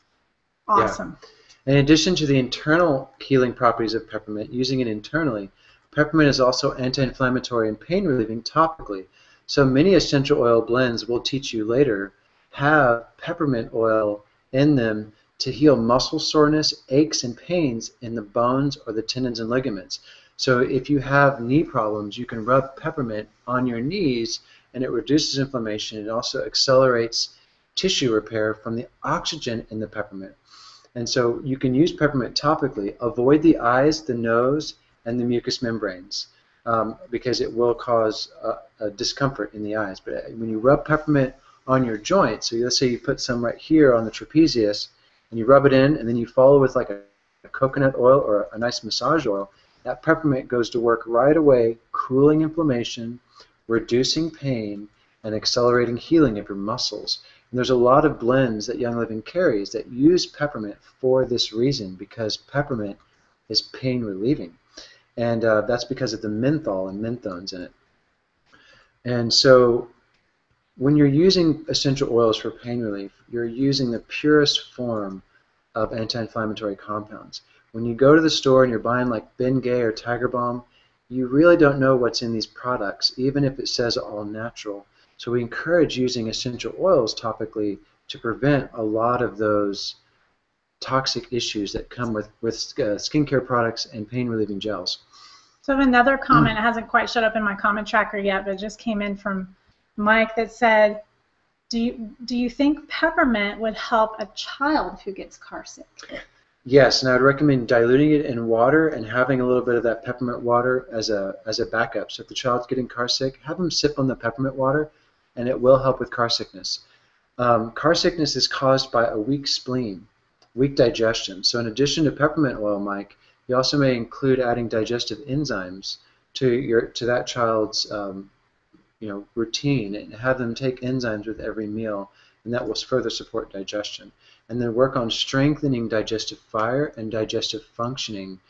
awesome. Yeah. In addition to the internal healing properties of peppermint, using it internally, peppermint is also anti-inflammatory and pain-relieving topically. So many essential oil blends, we'll teach you later, have peppermint oil in them to heal muscle soreness, aches, and pains in the bones or the tendons and ligaments. So if you have knee problems, you can rub peppermint on your knees and it reduces inflammation. It also accelerates tissue repair from the oxygen in the peppermint. And so you can use peppermint topically. Avoid the eyes, the nose, and the mucous membranes because it will cause a discomfort in the eyes. But when you rub peppermint on your joint, so let's say you put some right here on the trapezius, and you rub it in, and then you follow with like a coconut oil or a nice massage oil, that peppermint goes to work right away, cooling inflammation, reducing pain, and accelerating healing of your muscles. And there's a lot of blends that Young Living carries that use peppermint for this reason, because peppermint is pain relieving. And that's because of the menthol and menthones in it. And so when you're using essential oils for pain relief, you're using the purest form of anti-inflammatory compounds. When you go to the store and you're buying like Bengay or Tiger Balm, you really don't know what's in these products, even if it says all natural. So we encourage using essential oils topically to prevent a lot of those toxic issues that come with skincare products and pain relieving gels. So I have another comment. It hasn't quite showed up in my comment tracker yet, but it just came in from Mike that said, do you think peppermint would help a child who gets car sick? Yes, and I would recommend diluting it in water and having a little bit of that peppermint water as a backup. So if the child's getting car sick, have them sip on the peppermint water, and it will help with car sickness. Car sickness is caused by a weak spleen, weak digestion. So in addition to peppermint oil, Mike, you also may include adding digestive enzymes to that child's routine, and have them take enzymes with every meal, and that will further support digestion. And then work on strengthening digestive fire and digestive functioning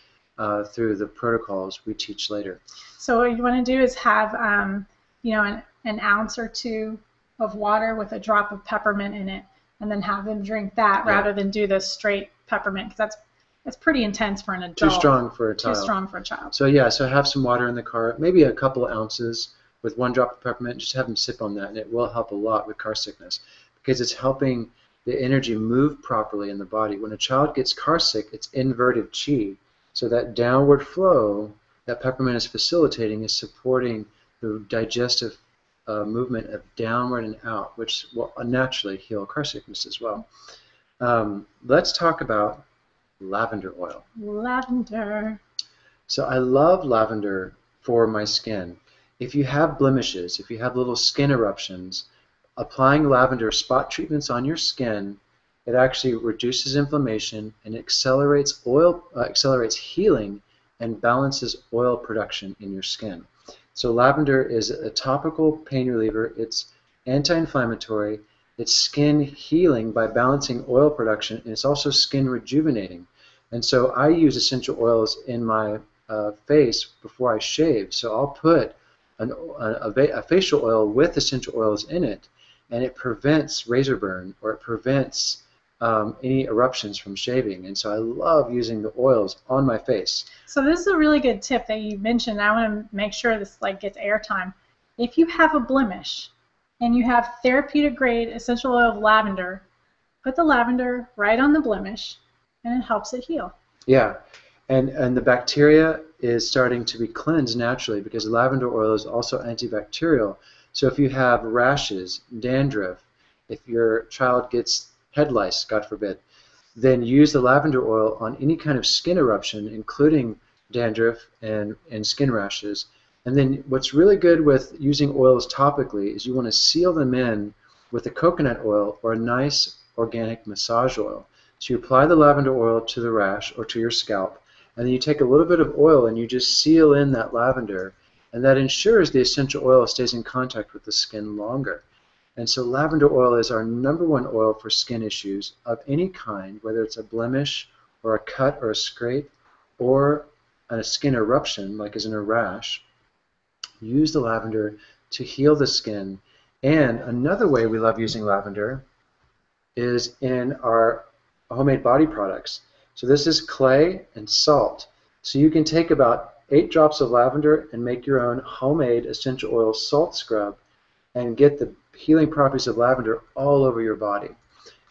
through the protocols we teach later. So what you want to do is have an ounce or two of water with a drop of peppermint in it, and then have them drink that rather than do the straight peppermint, because that's pretty intense for an adult. Too strong for a child. Too strong for a child. So so have some water in the car, maybe a couple of ounces with 1 drop of peppermint. Just have them sip on that, and it will help a lot with car sickness, because it's helping the energy move properly in the body. When a child gets car sick, it's inverted chi. So that downward flow that peppermint is facilitating is supporting the digestive movement of downward and out, which will naturally heal car sickness as well. Let's talk about lavender oil. Lavender. So I love lavender for my skin. If you have blemishes, if you have little skin eruptions, applying lavender spot treatments on your skin, it actually reduces inflammation and accelerates healing and balances oil production in your skin. So lavender is a topical pain reliever. It's anti-inflammatory. It's skin healing by balancing oil production, and it's also skin rejuvenating. And so I use essential oils in my face before I shave. So I'll put a facial oil with essential oils in it, and it prevents razor burn, or it prevents any eruptions from shaving. And so I love using the oils on my face. So this is a really good tip that you mentioned. I want to make sure this gets airtime. If you have a blemish and you have therapeutic-grade essential oil of lavender, put the lavender right on the blemish, and it helps it heal. Yeah, and the bacteria is starting to be cleansed naturally, because lavender oil is also antibacterial. So if you have rashes, dandruff, if your child gets head lice, God forbid, then use the lavender oil on any kind of skin eruption, including dandruff and skin rashes. And then what's really good with using oils topically is you want to seal them in with a coconut oil or a nice organic massage oil. So you apply the lavender oil to the rash or to your scalp, and then you take a little bit of oil and you just seal in that lavender, and that ensures the essential oil stays in contact with the skin longer. And so lavender oil is our #1 oil for skin issues of any kind, whether it's a blemish or a cut or a scrape or a skin eruption, like as in a rash. Use the lavender to heal the skin. And another way we love using lavender is in our homemade body products. So this is clay and salt. So you can take about 8 drops of lavender and make your own homemade essential oil salt scrub and get the healing properties of lavender all over your body.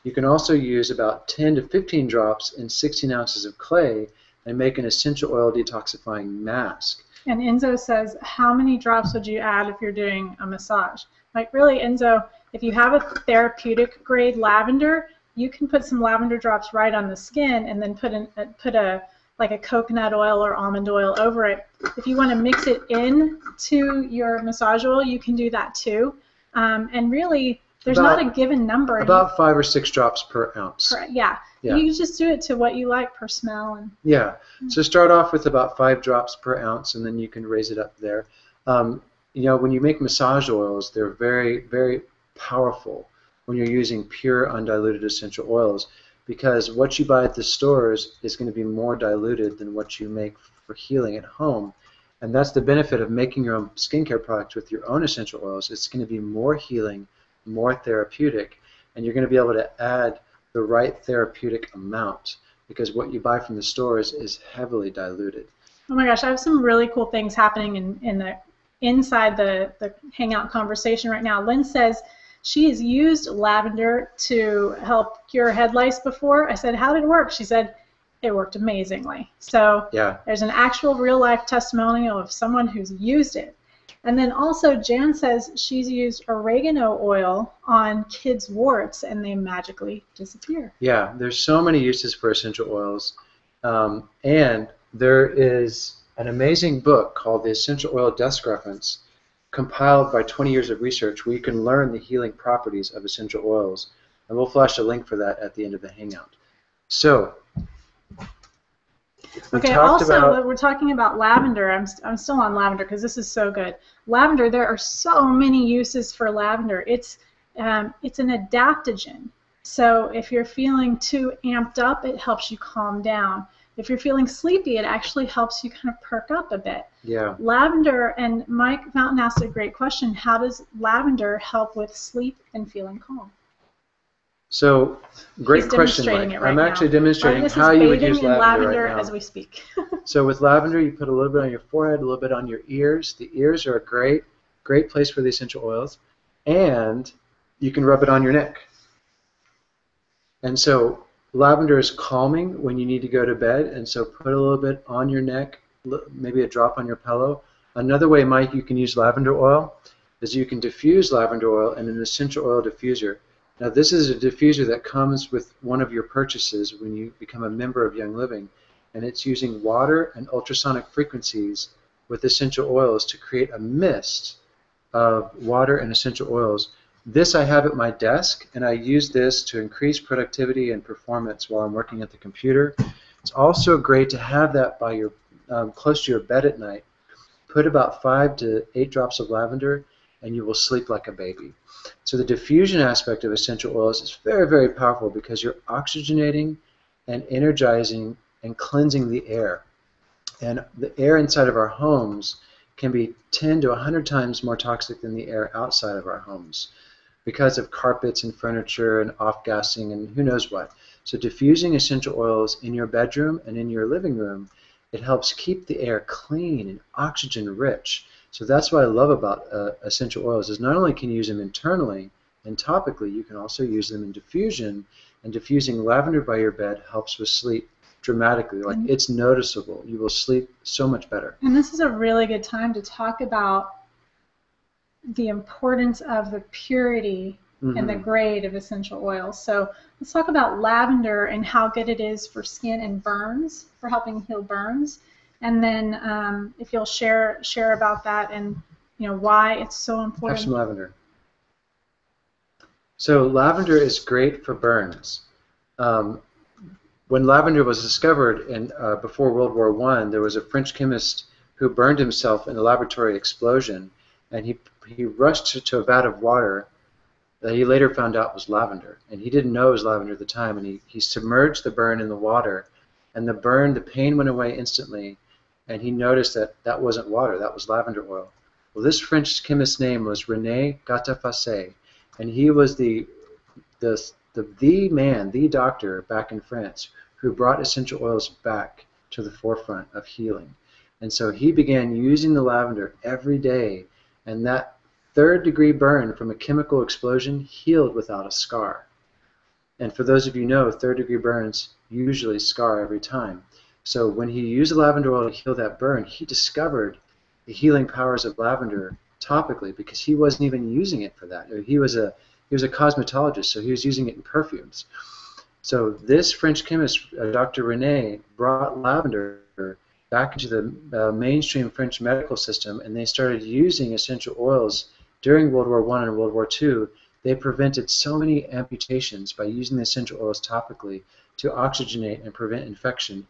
You can also use about 10 to 15 drops in 16 ounces of clay and make an essential oil detoxifying mask. And Enzo says, how many drops would you add if you're doing a massage? Like really, Enzo, if you have a therapeutic-grade lavender, you can put some lavender drops right on the skin and then put a coconut oil or almond oil over it. If you want to mix it in to your massage oil, you can do that too. And really, there's not a given number. About 5 or 6 drops per ounce. Yeah. You can just do it to what you like per smell. Yeah. So start off with about 5 drops per ounce, and then you can raise it up there. When you make massage oils, they're very, very powerful when you're using pure undiluted essential oils, because what you buy at the stores is going to be more diluted than what you make for healing at home. And that's the benefit of making your own skincare products with your own essential oils. It's going to be more healing, more therapeutic, and you're going to be able to add the right therapeutic amount, because what you buy from the stores is heavily diluted. Oh my gosh, I have some really cool things happening inside the Hangout conversation right now. Lynn says she has used lavender to help cure head lice before. I said, how did it work? She said, it worked amazingly. So yeah, there's an actual real-life testimonial of someone who's used it. And then also Jan says she's used oregano oil on kids' warts and they magically disappear. Yeah, there's so many uses for essential oils. And there is an amazing book called The Essential Oil Desk Reference, compiled by 20 years of research, where you can learn the healing properties of essential oils. And we'll flash a link for that at the end of the Hangout. So, okay, also, we're talking about lavender. I'm still on lavender because this is so good. Lavender, there are so many uses for lavender. It's an adaptogen. So if you're feeling too amped up, it helps you calm down. If you're feeling sleepy, it actually helps you kind of perk up a bit. Yeah. Lavender, and Mike Fountain asked a great question, how does lavender help with sleep and feeling calm? So, great question, Mike. I'm actually demonstrating how you would use lavender right now. As we speak. So with lavender, you put a little bit on your forehead, a little bit on your ears. The ears are a great place for the essential oils. And you can rub it on your neck. And so lavender is calming when you need to go to bed, and so put a little bit on your neck, maybe a drop on your pillow. Another way, Mike, you can use lavender oil is you can diffuse lavender oil in an essential oil diffuser. Now, this is a diffuser that comes with one of your purchases when you become a member of Young Living, and it's using water and ultrasonic frequencies with essential oils to create a mist of water and essential oils. This I have at my desk, and I use this to increase productivity and performance while I'm working at the computer. It's also great to have that by your close to your bed at night. Put about 5 to 8 drops of lavender, and you will sleep like a baby. So the diffusion aspect of essential oils is very, very powerful because you're oxygenating and energizing and cleansing the air. And the air inside of our homes can be 10 to 100 times more toxic than the air outside of our homes because of carpets and furniture and off-gassing and who knows what. So diffusing essential oils in your bedroom and in your living room, it helps keep the air clean and oxygen-rich. So that's what I love about essential oils, is not only can you use them internally and topically, you can also use them in diffusion, and diffusing lavender by your bed helps with sleep dramatically. Like, it's noticeable. You will sleep so much better. And this is a really good time to talk about the importance of the purity and the grade of essential oils. So let's talk about lavender and how good it is for skin and burns, for helping heal burns. And then if you'll share about that and why it's so important. Have some lavender. So lavender is great for burns. When lavender was discovered before World War I, there was a French chemist who burned himself in a laboratory explosion, and he rushed to a vat of water that he later found out was lavender. And he didn't know it was lavender at the time, and he submerged the burn in the water, and the pain went away instantly, and he noticed that that wasn't water, that was lavender oil. Well, this French chemist's name was René Gattefossé, and he was the doctor back in France who brought essential oils back to the forefront of healing. And so he began using the lavender every day, and that third-degree burn from a chemical explosion healed without a scar. And for those of you who know, third-degree burns usually scar every time. So when he used lavender oil to heal that burn, he discovered the healing powers of lavender topically, because he wasn't even using it for that. He was a cosmetologist, so he was using it in perfumes. So this French chemist, Dr. René, brought lavender back into the mainstream French medical system, and they started using essential oils during World War I and World War II. They prevented so many amputations by using the essential oils topically to oxygenate and prevent infection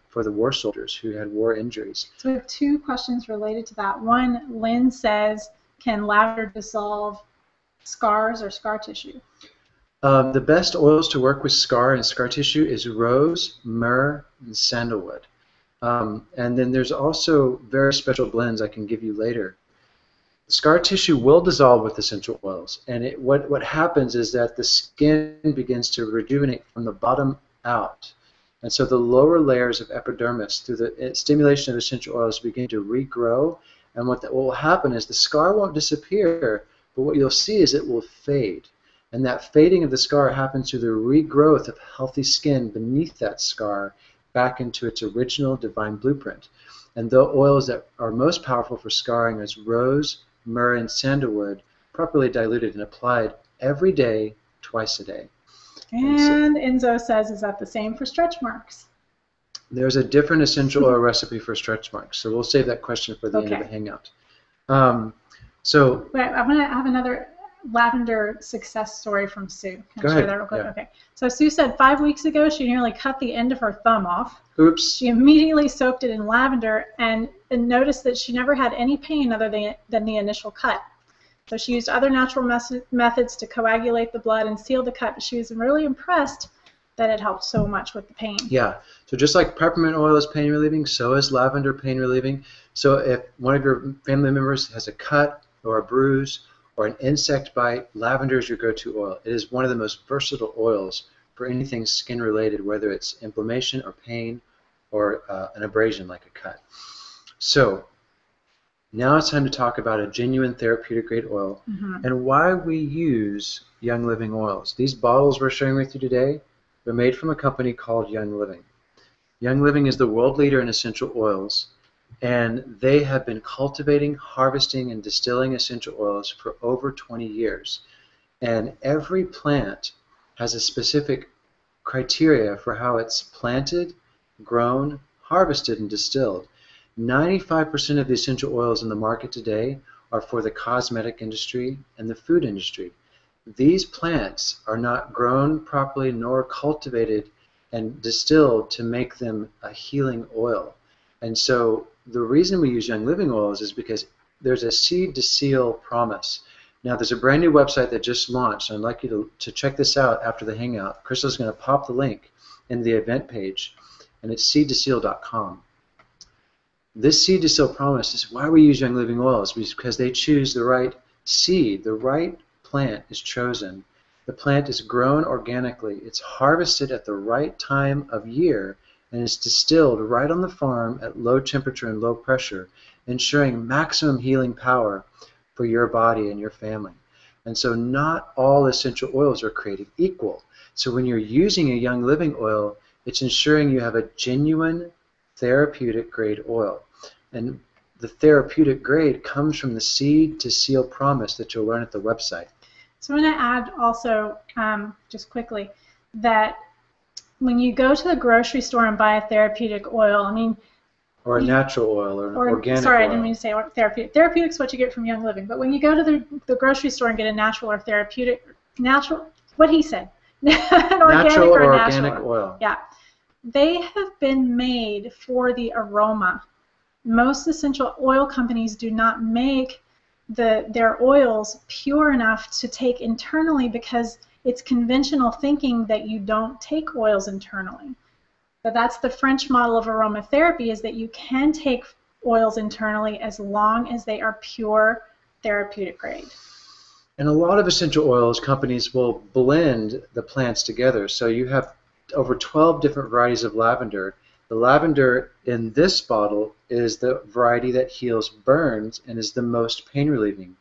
for the war soldiers who had war injuries. So we have 2 questions related to that. One, Lynn says, can lavender dissolve scars or scar tissue? The best oils to work with scar and scar tissue is rose, myrrh, and sandalwood. And then there's also very special blends I can give you later. Scar tissue will dissolve with essential oils, and what happens is that the skin begins to rejuvenate from the bottom out. And so the lower layers of epidermis, through the stimulation of essential oils, begin to regrow. And what will happen is the scar won't disappear, but what you'll see is it will fade. And that fading of the scar happens through the regrowth of healthy skin beneath that scar back into its original divine blueprint. And the oils that are most powerful for scarring is rose, myrrh, and sandalwood, properly diluted and applied every day, twice a day. And Enzo says, is that the same for stretch marks? There's a different essential oil recipe for stretch marks, so we'll save that question for the end of the hangout. Wait, I'm going to have another lavender success story from Sue. Can I share that real quick? Yeah. Okay. So Sue said 5 weeks ago she nearly cut the end of her thumb off. Oops. She immediately soaked it in lavender and noticed that she never had any pain other than the initial cut. So she used other natural methods to coagulate the blood and seal the cut, but she was really impressed that it helped so much with the pain. Yeah, so just like peppermint oil is pain relieving, so is lavender pain relieving. So if one of your family members has a cut or a bruise or an insect bite, lavender is your go-to oil. It is one of the most versatile oils for anything skin related, whether it's inflammation or pain or an abrasion like a cut. So now it's time to talk about a genuine therapeutic grade oil and why we use Young Living oils. These bottles we're sharing with you today, they're made from a company called Young Living. Young Living is the world leader in essential oils, and they have been cultivating, harvesting, and distilling essential oils for over 20 years. And every plant has a specific criteria for how it's planted, grown, harvested, and distilled. 95% of the essential oils in the market today are for the cosmetic industry and the food industry. These plants are not grown properly nor cultivated and distilled to make them a healing oil. And so the reason we use Young Living oils is because there's a seed to seal promise. Now there's a brand new website that just launched, and I'd like you to check this out after the hangout. Krystalle going to pop the link in the event page, and it's seedtoseal.com. This seed to seal promise is why we use Young Living oils, because they choose the right seed, the right plant is chosen. The plant is grown organically. It's harvested at the right time of year, and it's distilled right on the farm at low temperature and low pressure, ensuring maximum healing power for your body and your family. And so not all essential oils are created equal. So when you're using a Young Living oil, it's ensuring you have a genuine therapeutic grade oil. And the therapeutic grade comes from the seed to seal promise that you'll learn at the website. So I'm going to add also, just quickly, that when you go to the grocery store and buy a therapeutic oil, or a natural oil or an organic sorry, oil. I didn't mean to say therapeutic. Therapeutic is what you get from Young Living. But when you go to the grocery store and get a natural or what he said, an natural or organic oil. Yeah. They have been made for the aroma. Most essential oil companies do not make their oils pure enough to take internally because it's conventional thinking that you don't take oils internally. But that's the French model of aromatherapy, is that you can take oils internally as long as they are pure therapeutic grade. And a lot of essential oils companies will blend the plants together. So you have over 12 different varieties of lavender. The lavender in this bottle is the variety that heals burns and is the most pain relieving,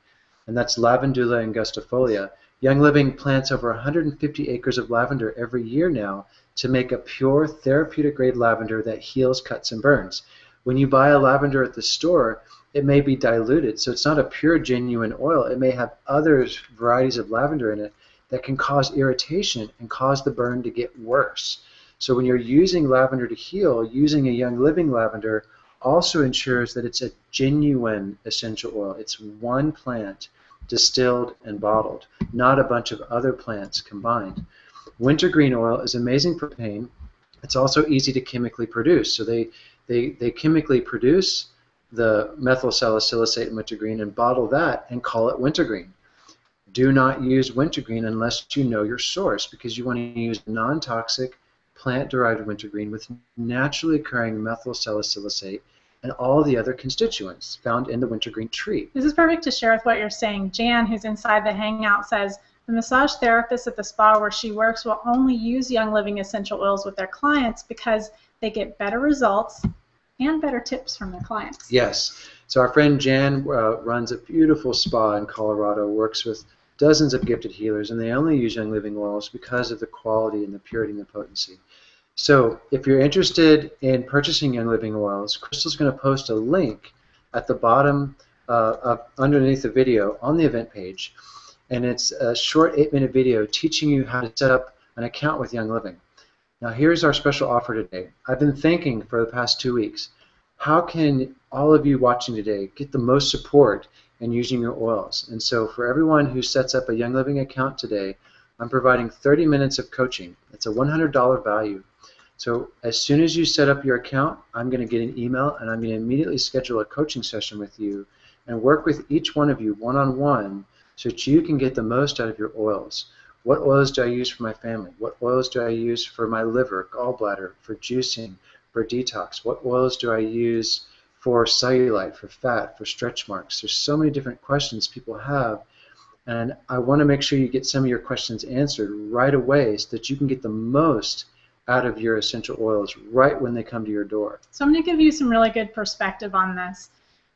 and that's Lavandula angustifolia. Young Living plants over 150 acres of lavender every year now to make a pure therapeutic grade lavender that heals cuts and burns. When you buy a lavender at the store, it may be diluted, so it's not a pure genuine oil. It may have other varieties of lavender in it that can cause irritation and cause the burn to get worse. So when you're using lavender to heal, using a Young Living lavender also ensures that it's a genuine essential oil. It's one plant distilled and bottled, not a bunch of other plants combined. Wintergreen oil is amazing for pain. It's also easy to chemically produce. So they chemically produce the methyl salicylate in wintergreen and bottle that and call it wintergreen. Do not use wintergreen unless you know your source, because you want to use non-toxic, plant-derived wintergreen with naturally occurring methyl salicylate and all the other constituents found in the wintergreen tree. This is perfect to share with what you're saying. Jan, who's inside the hangout, says the massage therapist at the spa where she works will only use Young Living essential oils with their clients because they get better results and better tips from their clients. Yes. So our friend Jan runs a beautiful spa in Colorado, works with dozens of gifted healers, and they only use Young Living oils because of the quality and the purity and the potency. So if you're interested in purchasing Young Living oils, Crystal's going to post a link at the bottom underneath the video on the event page, and it's a short 8-minute video teaching you how to set up an account with Young Living. Now here's our special offer today. I've been thinking for the past 2 weeks, how can all of you watching today get the most support in using your oils? And so for everyone who sets up a Young Living account today, I'm providing 30 minutes of coaching. It's a $100 value. So as soon as you set up your account, I'm going to get an email and I'm going to immediately schedule a coaching session with you and work with each one of you one-on-one so that you can get the most out of your oils. What oils do I use for my family? What oils do I use for my liver, gallbladder, for juicing, for detox? What oils do I use for cellulite, for fat, for stretch marks? There's so many different questions people have, and I want to make sure you get some of your questions answered right away so that you can get the most out of your essential oils right when they come to your door. So I'm going to give you some really good perspective on this.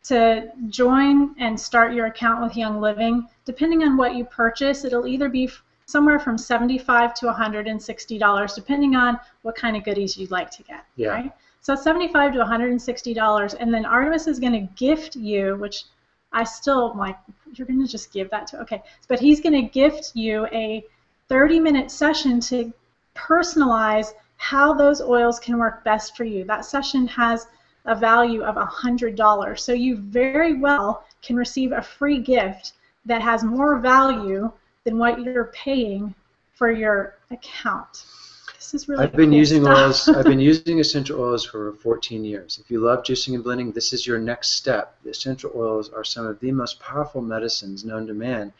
To join and start your account with Young Living, depending on what you purchase, it'll either be somewhere from $75 to $160, depending on what kind of goodies you'd like to get. Yeah. Right? So it's $75 to $160, and then Arttemis is going to gift you, which I still am like, you're going to just give that to, okay. But he's going to gift you a 30-minute session to personalize how those oils can work best for you. That session has a value of $100. So you very well can receive a free gift that has more value than what you're paying for your account. This is really I've been cool using stuff. oils. I've been using essential oils for 14 years. If you love juicing and blending, this is your next step. The essential oils are some of the most powerful medicines known to man,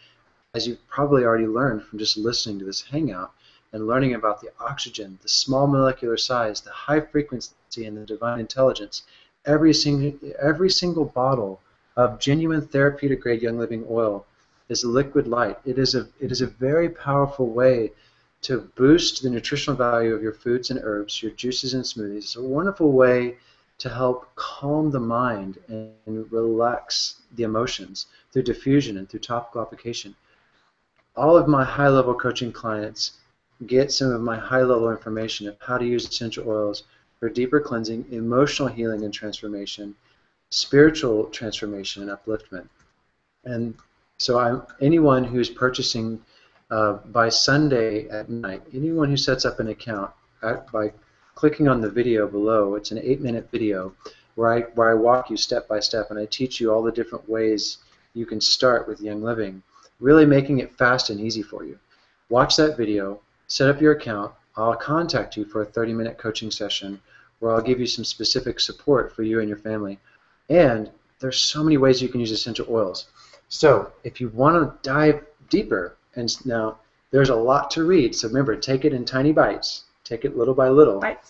as you've probably already learned from just listening to this hangout and learning about the oxygen, the small molecular size, the high frequency, and the divine intelligence. Every single bottle of genuine therapeutic-grade Young Living oil is liquid light. It is a very powerful way to boost the nutritional value of your foods and herbs, your juices and smoothies. It's a wonderful way to help calm the mind and relax the emotions through diffusion and through topical application. All of my high-level coaching clients get some of my high-level information of how to use essential oils for deeper cleansing, emotional healing and transformation, spiritual transformation and upliftment. And so anyone who's purchasing by Sunday at night, anyone who sets up an account by clicking on the video below, it's an 8-minute video where I walk you step by step and I teach you all the different ways you can start with Young Living, really making it fast and easy for you. Watch that video, set up your account. I'll contact you for a 30-minute coaching session where I'll give you some specific support for you and your family. And there's so many ways you can use essential oils. So if you want to dive deeper, and now there's a lot to read, so remember, take it in tiny bites. Take it little by little. Right.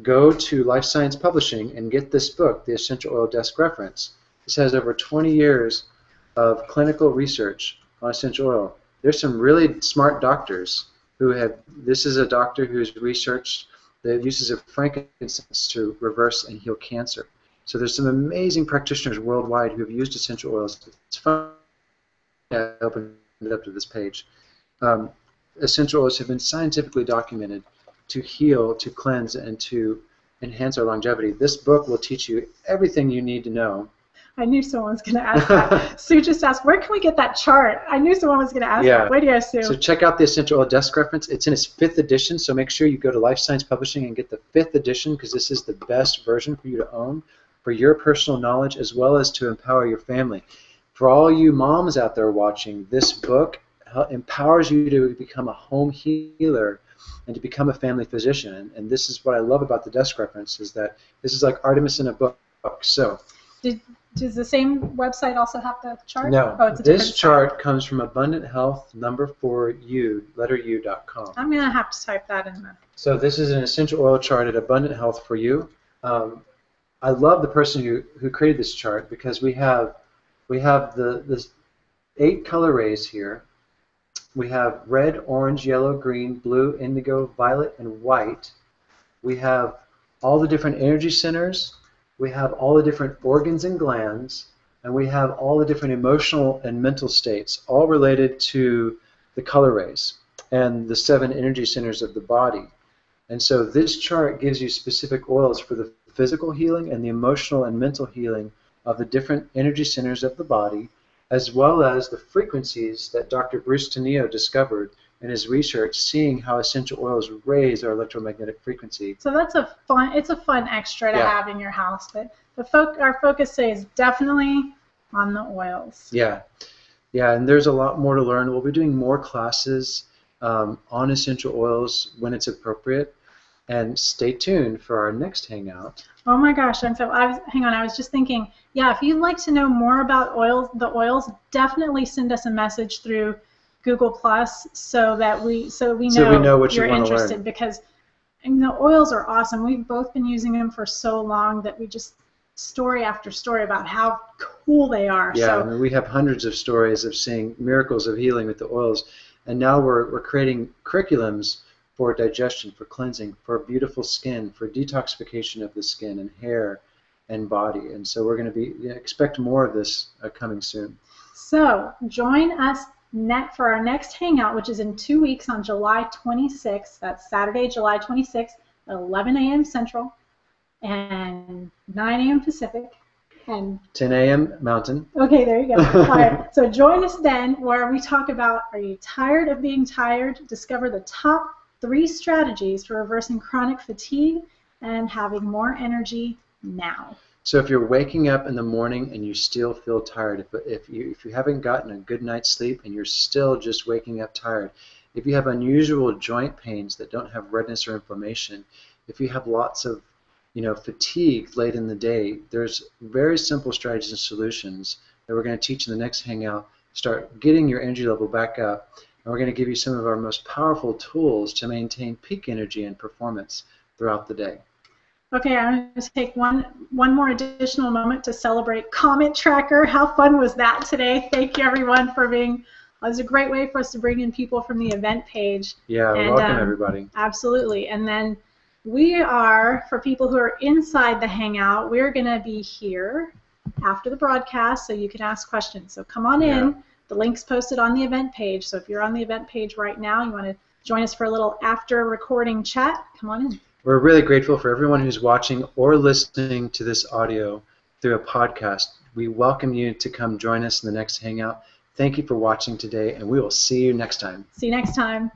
Go to Life Science Publishing and get this book, The Essential Oil Desk Reference. This has over 20 years of clinical research on essential oil. There's some really smart doctors who have, this is a doctor who's researched the uses of frankincense to reverse and heal cancer. So there's some amazing practitioners worldwide who have used essential oils. It's fun. I opened it up to this page. Essential oils have been scientifically documented to heal, to cleanse, and to enhance our longevity. This book will teach you everything you need to know. I knew someone was going to ask that. Sue just asked, where can we get that chart? I knew someone was going to ask that. Way to go, Sue. So check out the Essential Oil Desk Reference. It's in its 5th edition, so make sure you go to Life Science Publishing and get the 5th edition because this is the best version for you to own for your personal knowledge as well as to empower your family. For all you moms out there watching, this book empowers you to become a home healer and to become a family physician. And this is what I love about the desk reference is that this is like Arttemis in a book. So Does the same website also have the chart? No, Oh, it's a this different chart site. comes from Abundant Health #4U, letter U.com. I'm going to have to type that in there. So this is an essential oil chart at Abundant Health for you. I love the person who created this chart because we have the 8 color rays here. We have red, orange, yellow, green, blue, indigo, violet, and white. We have all the different energy centers. We have all the different organs and glands. And we have all the different emotional and mental states, all related to the color rays and the 7 energy centers of the body. And so this chart gives you specific oils for the physical healing and the emotional and mental healing of the different energy centers of the body, as well as the frequencies that Dr. Bruce Tenio discovered in his research, seeing how essential oils raise our electromagnetic frequency. So that's a fun extra to have in your house. But our focus today is definitely on the oils. Yeah, and there's a lot more to learn. We'll be doing more classes on essential oils when it's appropriate. And stay tuned for our next hangout. Oh my gosh! And so I was just thinking, yeah, if you'd like to know more about the oils, definitely send us a message through Google Plus so we know what you're you want interested, to learn. because the oils are awesome. We've both been using them for so long that we just story after story about how cool they are. Yeah, so, I mean, we have hundreds of stories of seeing miracles of healing with the oils, and now we're creating curriculums for digestion, for cleansing, for beautiful skin, for detoxification of the skin and hair and body. And so we're going to expect more of this coming soon. So join us for our next hangout, which is in 2 weeks on July 26th. That's Saturday, July 26th, at 11 a.m. Central and 9 a.m. Pacific. And 10 a.m. Mountain. Okay, there you go. All right, so join us then, where we talk about, are you tired of being tired? Discover the top 3 strategies for reversing chronic fatigue and having more energy now. So if you're waking up in the morning and you still feel tired, if you haven't gotten a good night's sleep and you're still just waking up tired, if you have unusual joint pains that don't have redness or inflammation, if you have lots of fatigue late in the day, there's very simple strategies and solutions that we're going to teach in the next hangout. Start getting your energy level back up. And we're going to give you some of our most powerful tools to maintain peak energy and performance throughout the day. Okay, I'm going to take one more additional moment to celebrate Comet Tracker. How fun was that today? Thank you, everyone, for being. It was a great way for us to bring in people from the event page. Yeah, welcome, everybody. Absolutely. And then we are, for people who are inside the hangout, we're going to be here after the broadcast so you can ask questions. So come on in. The link's posted on the event page. So if you're on the event page right now, you want to join us for a little after recording chat, come on in. We're really grateful for everyone who's watching or listening to this audio through a podcast. We welcome you to come join us in the next hangout. Thank you for watching today, and we will see you next time. See you next time.